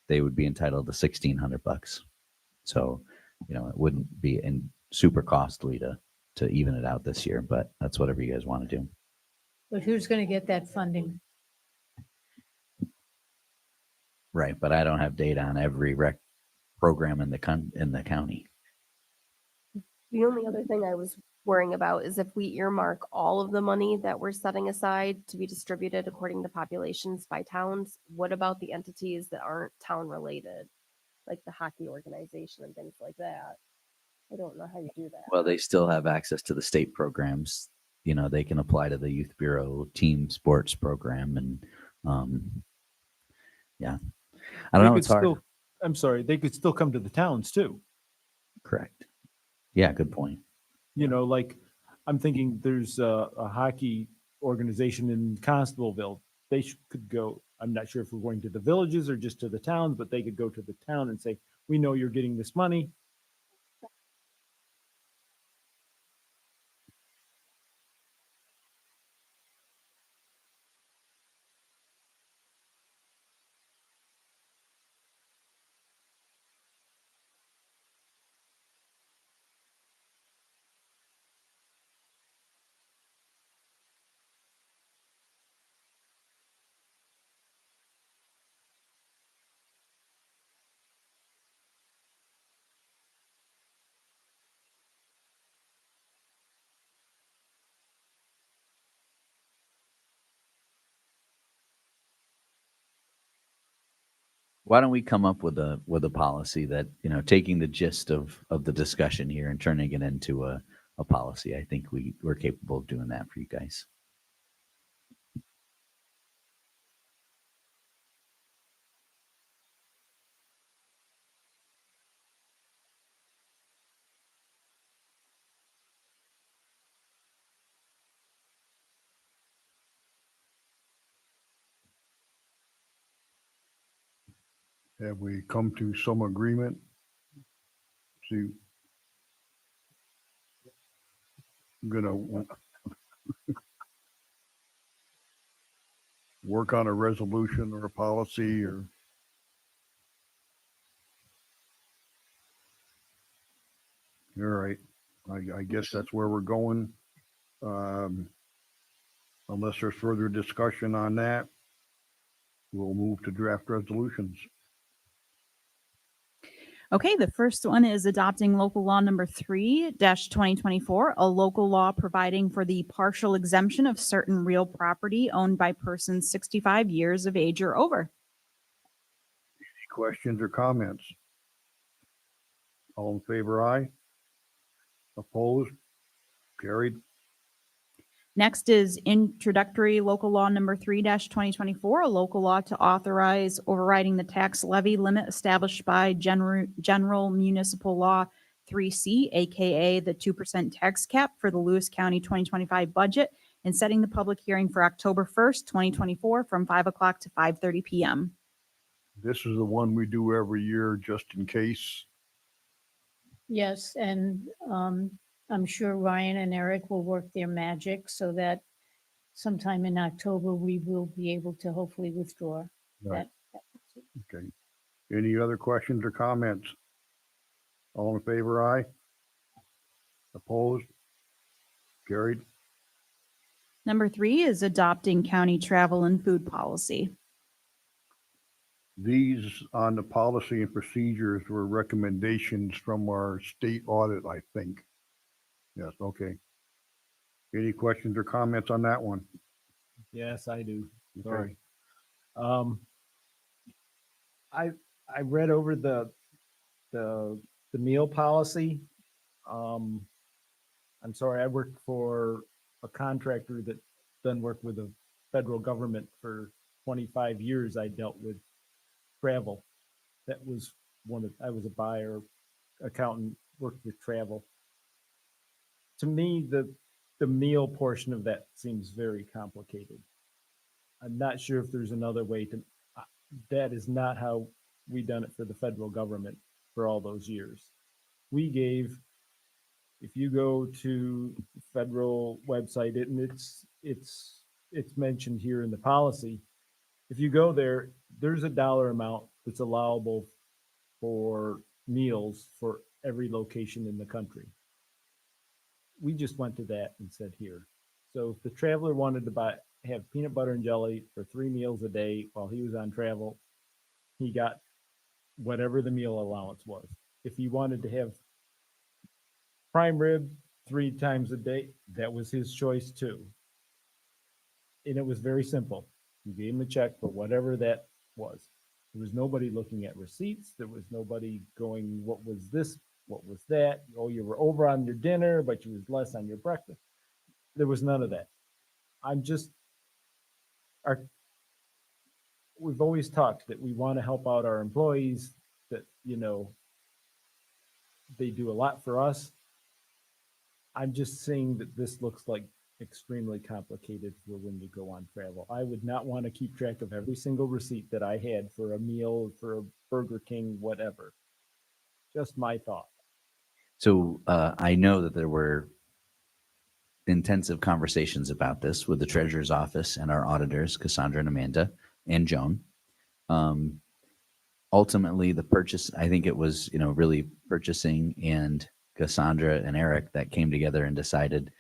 they would be entitled to $1,600. So, it wouldn't be super costly to even it out this year, but that's whatever you guys want to do. But who's going to get that funding? Right. But I don't have data on every rec program in the county. The only other thing I was worrying about is if we earmark all of the money that we're setting aside to be distributed according to populations by towns, what about the entities that aren't town related, like the hockey organization and things like that? I don't know how you do that. Well, they still have access to the state programs. They can apply to the Youth Bureau team sports program. And yeah, I don't They know. could It's hard. still- I'm sorry, they could still come to the towns too. Correct. Yeah, good point. Like I'm thinking there's a hockey organization in Constableville. They could go. I'm not sure if we're going to the villages or just to the towns, but they could go to the town and say, we know you're getting this money. Why don't we come up with a policy that, taking the gist of the discussion here and turning it into a policy? I think we're capable of doing that for you guys. Have we come to some agreement? See, I'm gonna work on a resolution or a policy or all right. I guess that's where we're going. Unless there's further discussion on that, we'll move to draft resolutions. Okay, the first one is adopting local law number 3-2024, a local law providing for the partial exemption of certain real property owned by persons 65 years of age or over. Any questions or comments? All in favor, aye. Opposed? Carried. Next is introductory local law number 3-2024, a local law to authorize overriding the tax levy limit established by General Municipal Law 3C, aka the 2% tax cap for the Lewis County 2025 budget, and setting the public hearing for October 1st, 2024 from 5 o'clock to 5:30 p.m. This is the one we do every year just in case. Yes, and I'm sure Ryan and Eric will work their magic so that sometime in October, we will be able to hopefully withdraw Right. that. Okay. Any other questions or comments? All in favor, aye. Opposed? Carried. Number 3 is adopting county travel and food policy. These on the policy and procedures were recommendations from our state audit, I think. Yes, okay. Any questions or comments on that one? Yes, I do. Okay. Sorry. I read over the meal policy. I'm sorry, I worked for a contractor that done work with the federal government for 25 years. I dealt with travel. That was I was a buyer, accountant, worked with travel. To me, the meal portion of that seems very complicated. I'm not sure if there's another way to, that is not how we done it for the federal government for all those years. We gave, if you go to the federal website, and it's mentioned here in the policy. If you go there, there's a dollar amount that's allowable for meals for every location in the country. We just went to that and said here. So if the traveler wanted to have peanut butter and jelly for 3 meals a day while he was on travel, he got whatever the meal allowance was. If he wanted to have prime rib 3 times a day, that was his choice too. And it was very simple. You gave him a check for whatever that was. There was nobody looking at receipts. There was nobody going, what was this? What was that? Oh, you were over on your dinner, but you was less on your breakfast. There was none of that. We've always talked that we want to help out our employees, that, they do a lot for us. I'm just saying that this looks like extremely complicated for when you go on travel. I would not want to keep track of every single receipt that I had for a meal, for a Burger King, whatever. Just my thought. So I know that there were intensive conversations about this with the treasurer's office and our auditors, Cassandra and Amanda and Joan. Ultimately, the purchase, I think it was, really purchasing and Cassandra and Eric that came together and decided,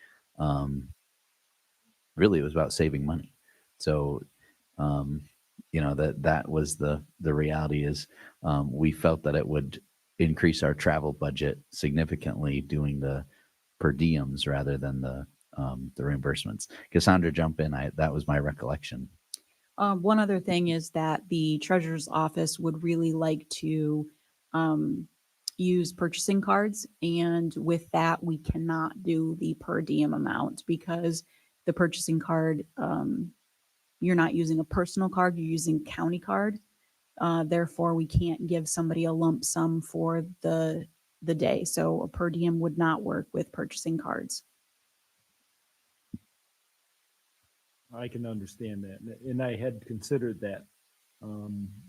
really it was about saving money. So, that was the reality is, we felt that it would increase our travel budget significantly doing the per diems rather than the reimbursements. Cassandra, jump in. That was my recollection. One other thing is that the treasurer's office would really like to use purchasing cards. And with that, we cannot do the per diem amount because the purchasing card, you're not using a personal card, you're using county card. Therefore, we can't give somebody a lump sum for the day. So a per diem would not work with purchasing cards. I can understand that. And I had considered that.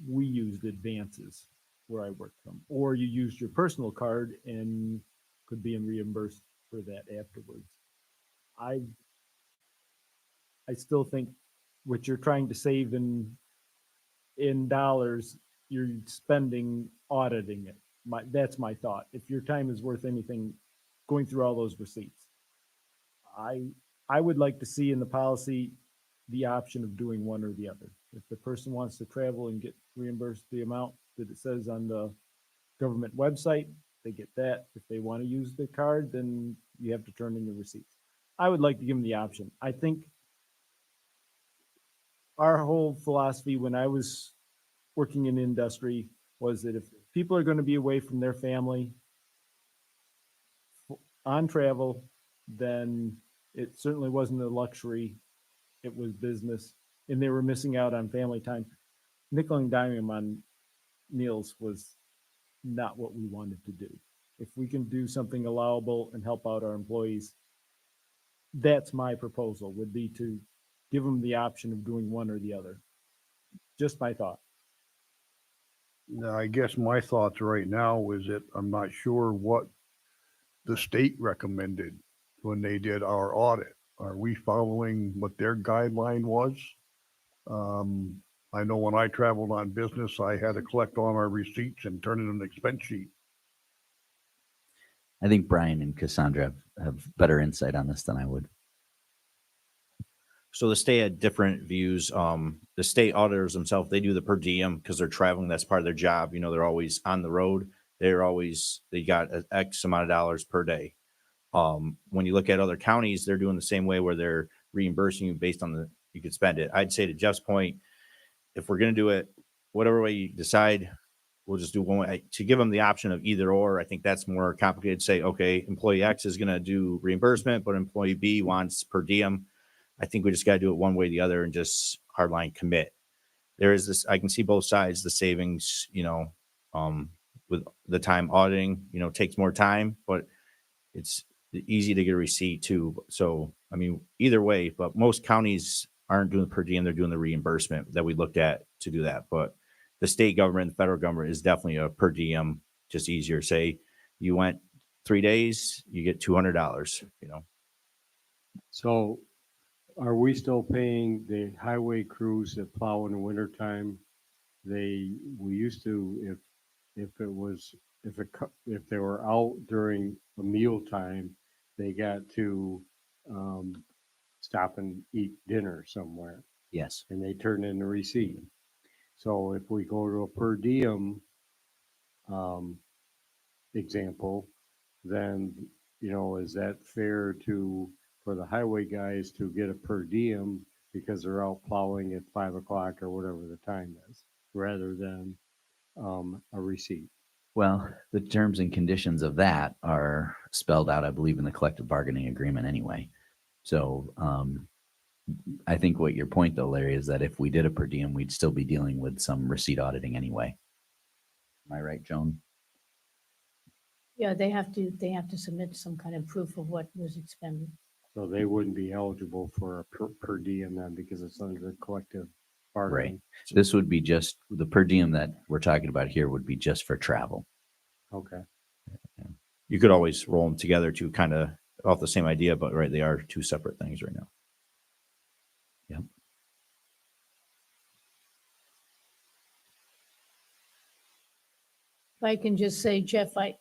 We used advances where I worked from, or you used your personal card and could be reimbursed for that afterwards. I still think what you're trying to save in dollars, you're spending auditing it. That's my thought. If your time is worth anything, going through all those receipts. I would like to see in the policy the option of doing one or the other. If the person wants to travel and get reimbursed the amount that it says on the government website, they get that. If they want to use the card, then you have to turn in the receipts. I would like to give them the option. I think our whole philosophy when I was working in industry was that if people are going to be away from their family on travel, then it certainly wasn't a luxury. It was business, and they were missing out on family time. Nickel and diming on meals was not what we wanted to do. If we can do something allowable and help out our employees, that's my proposal, would be to give them the option of doing one or the other. Just my thought. Now, I guess my thoughts right now is that I'm not sure what the state recommended when they did our audit. Are we following what their guideline was? I know when I traveled on business, I had to collect all my receipts and turn in an expense sheet. I think Brian and Cassandra have better insight on this than I would. So the state had different views. The state auditors themselves, they do the per diem because they're traveling. That's part of their job. They're always on the road. They got an X amount of dollars per day. When you look at other counties, they're doing the same way where they're reimbursing you based on you could spend it. I'd say to Jeff's point, if we're going to do it, whatever way you decide, we'll just do one way. To give them the option of either or, I think that's more complicated. Say, okay, employee X is going to do reimbursement, but employee B wants per diem. I think we just got to do it one way or the other and just hardline commit. There is this, I can see both sides, the savings, with the time auditing, you know, takes more time, but it's easy to get a receipt too. So, I mean, either way, but most counties aren't doing the per diem, they're doing the reimbursement that we looked at to do that. But the state government, the federal government is definitely a per diem, just easier. Say you went 3 days, you get $200, you know. So are we still paying the highway crews that plow in the wintertime? We used to, if it was, if they were out during a meal time, they got to, stop and eat dinner somewhere Yes. and they turn in the receipt. So if we go to a per diem, example, then, you know, is that fair for the highway guys to get a per diem because they're out plowing at 5 o'clock or whatever the time is, rather than, a receipt? Well, the terms and conditions of that are spelled out, I believe, in the collective bargaining agreement anyway. So I think what your point though, Larry, is that if we did a per diem, we'd still be dealing with some receipt auditing anyway. Am I right, Joan? Yeah, they have to submit some kind of proof of what was expended. So they wouldn't be eligible for a per diem then because it's under the collective bargaining. Right. This would be just the per diem that we're talking about here would be just for travel. Okay. You could always roll them together to kind of off the same idea, but right, they are two separate things right now. Yep. If I can just say, Jeff, it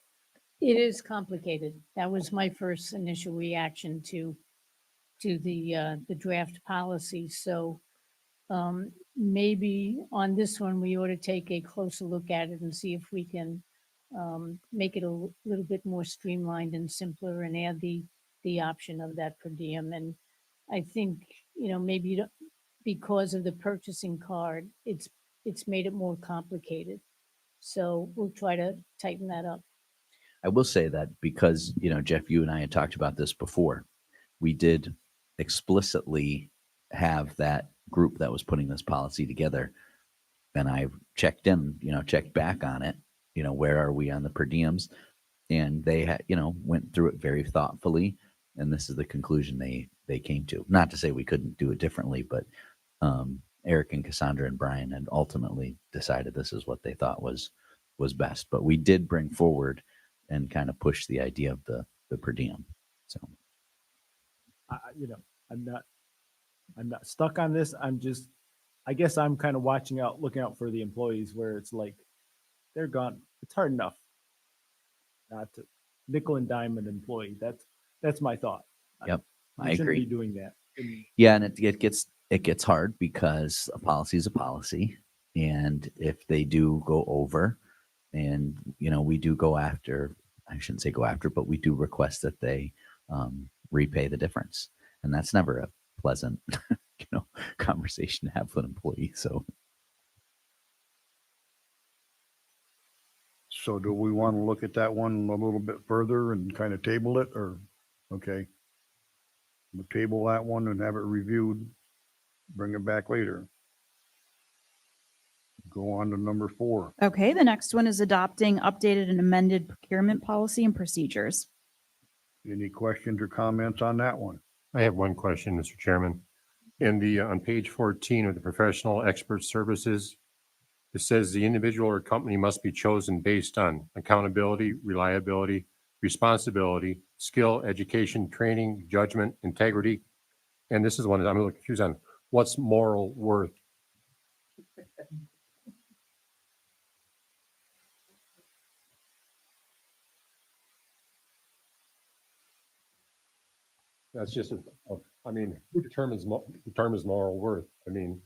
is complicated. That was my first initial reaction to the draft policy. So maybe on this one, we ought to take a closer look at it and see if we can make it a little bit more streamlined and simpler and add the option of that per diem. And I think, you know, maybe because of the purchasing card, it's made it more complicated. So we'll try to tighten that up. I will say that because, you know, Jeff, you and I had talked about this before. We did explicitly have that group that was putting this policy together. And I checked back on it, you know, where are we on the per diems? And they had, you know, went through it very thoughtfully. And this is the conclusion they came to. Not to say we couldn't do it differently, but Eric and Cassandra and Brian had ultimately decided this is what they thought was best. But we did bring forward and kind of push the idea of the per diem. So, You know, I'm not stuck on this. I guess I'm kind of looking out for the employees where it's like, they're gone. It's hard enough not to nickel and dime an employee. That's my thought. Yep, We I shouldn't agree. be doing that. Yeah, and it gets hard because a policy is a policy, and if they do go over, and you know we do go after, I shouldn't say go after, but we do request that they repay the difference, and that's never a pleasant, you know, conversation to have with an employee. So do we want to look at that one a little bit further and kind of table it, or, okay? We'll table that one and have it reviewed, bring it back later. Go on to number 4. Okay, the next one is adopting updated and amended procurement policy and procedures. Any questions or comments on that one? I have one question, Mr. Chairman. In the, on page 14 of the professional expert services, it says the individual or company must be chosen based on accountability, reliability, responsibility, skill, education, training, judgment, integrity. And this is one that I'm a little confused on. What's moral worth? That's just, I mean, who determines moral worth? I mean,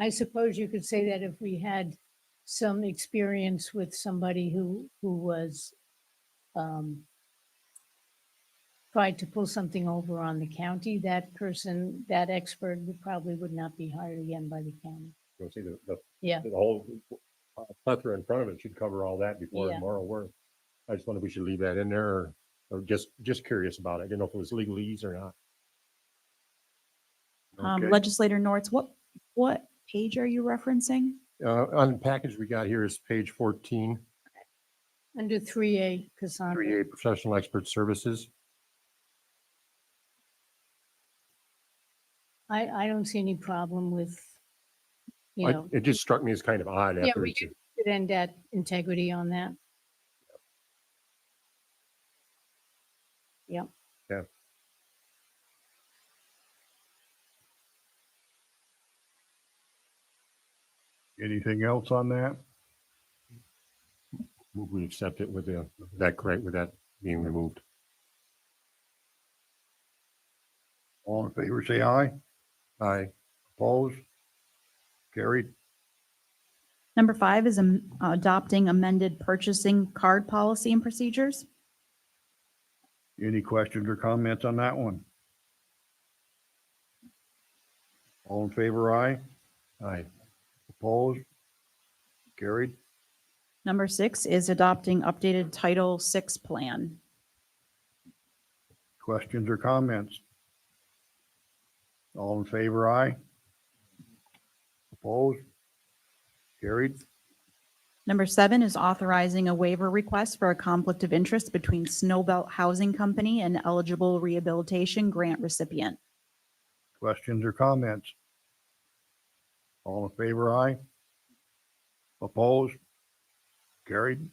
I suppose you could say that if we had some experience with somebody who was tried to pull something over on the county, that person, that expert would not be hired again by the county. you'll see Yeah. the whole plethora in front of it should cover all that before Yeah. moral worth. I just wonder if we should leave that in there or just curious about it. I didn't know if it was legalese or not. Okay. Legislator Nortz, what page are you referencing? On the package we got here is page 14. Under 3A, Cassandra. 3A professional expert services. I don't see any problem with, you I- know, It just struck me as kind of odd yeah, after. we could end at integrity on that. Yep. Yeah. Anything else on that? We accept it with that correct, with that being removed. All in favor, say aye. Aye. Opposed? Carried. Number 5 is adopting amended purchasing card policy and procedures. Any questions or comments on that one? All in favor, aye. Aye. Opposed? Carried. Number 6 is adopting updated Title VI plan. Questions or comments? All in favor, aye. Opposed? Carried. Number 7 is authorizing a waiver request for a conflict of interest between Snowbelt Housing Company and eligible rehabilitation grant recipient. Questions or comments? All in favor, aye. Opposed? Carried.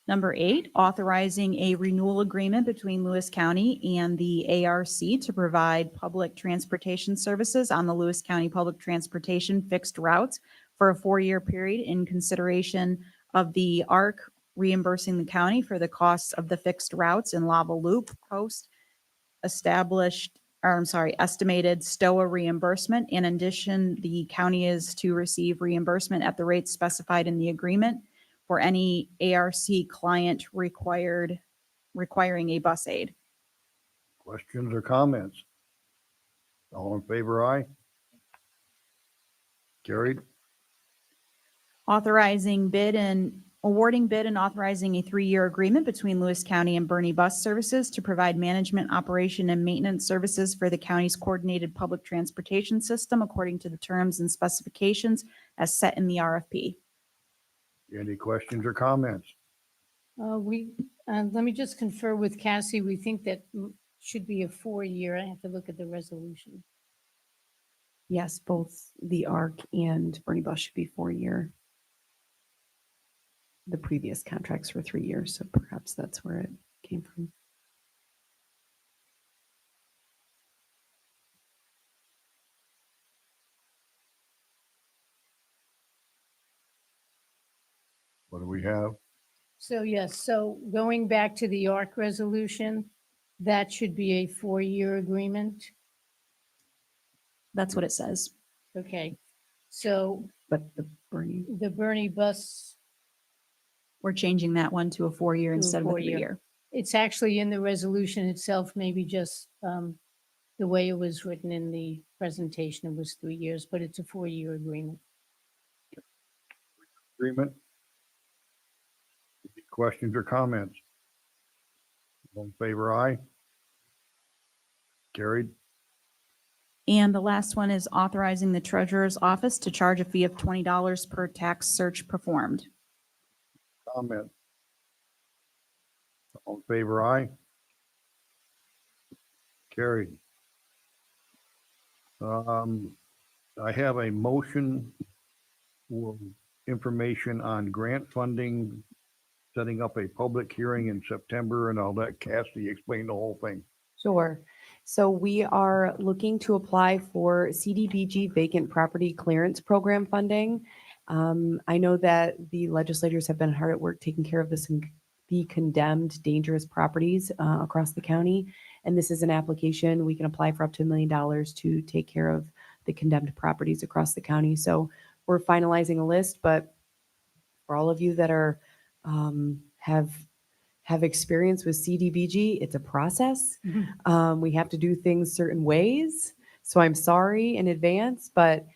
Number 8, authorizing a renewal agreement between Lewis County and the ARC to provide public transportation services on the Lewis County Public Transportation fixed routes for a 4-year period in consideration of the ARC reimbursing the county for the costs of the fixed routes in Lava Loop post estimated STOA reimbursement. In addition, the county is to receive reimbursement at the rates specified in the agreement for any ARC client requiring a bus aid. Questions or comments? All in favor, aye. Carried. Authorizing bid and awarding bid and authorizing a 3-year agreement between Lewis County and Bernie Bus Services to provide management, operation, and maintenance services for the county's coordinated public transportation system according to the terms and specifications as set in the RFP. Any questions or comments? Let me just confer with Cassie. We think that should be a 4-year. I have to look at the resolution. Yes, both the ARC and Bernie Bus should be 4-year. The previous contracts were 3 years, so perhaps that's where it came from. What do we have? So yes, so going back to the ARC resolution, that should be a 4-year agreement. That's what it says. Okay, so But the Bernie, the Bernie Bus, We're changing that one to a 4-year To a instead of a 4-year. 3-year. it's actually in the resolution itself, maybe just the way it was written in the presentation, it was 3 years, but it's a 4-year agreement. Agreement? Any questions or comments? All in favor, aye. Carried. And the last one is authorizing the treasurer's office to charge a fee of $20 per tax search performed. Comment. All in favor, aye. Carried. I have a motion for information on grant funding, setting up a public hearing in September, and I'll let Cassie explain the whole thing. Sure. So we are looking to apply for CDBG vacant property clearance program funding. I know that the legislators have been hard at work taking care of the condemned dangerous properties across the county. And this is an application. We can apply for up to $1 million to take care of the condemned properties across the county. So we're finalizing a list, but for all of you that are have experience with CDBG, it's a process. We have to do things certain ways. So I'm sorry in advance, but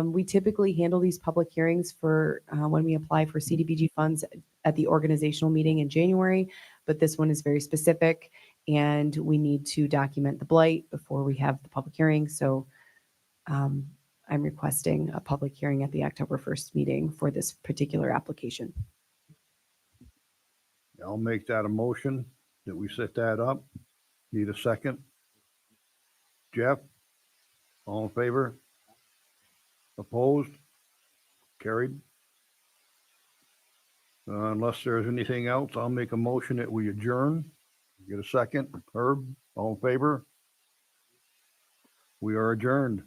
we typically handle these public hearings for when we apply for CDBG funds at the organizational meeting in January. But this one is very specific and we need to document the blight before we have the public hearing. So I'm requesting a public hearing at the October 1st meeting for this particular application. I'll make that a motion that we set that up. Need a second? Jeff? All in favor? Opposed? Carried? Unless there's anything else, I'll make a motion that we adjourn. Get a second? Herb? All in favor? We are adjourned.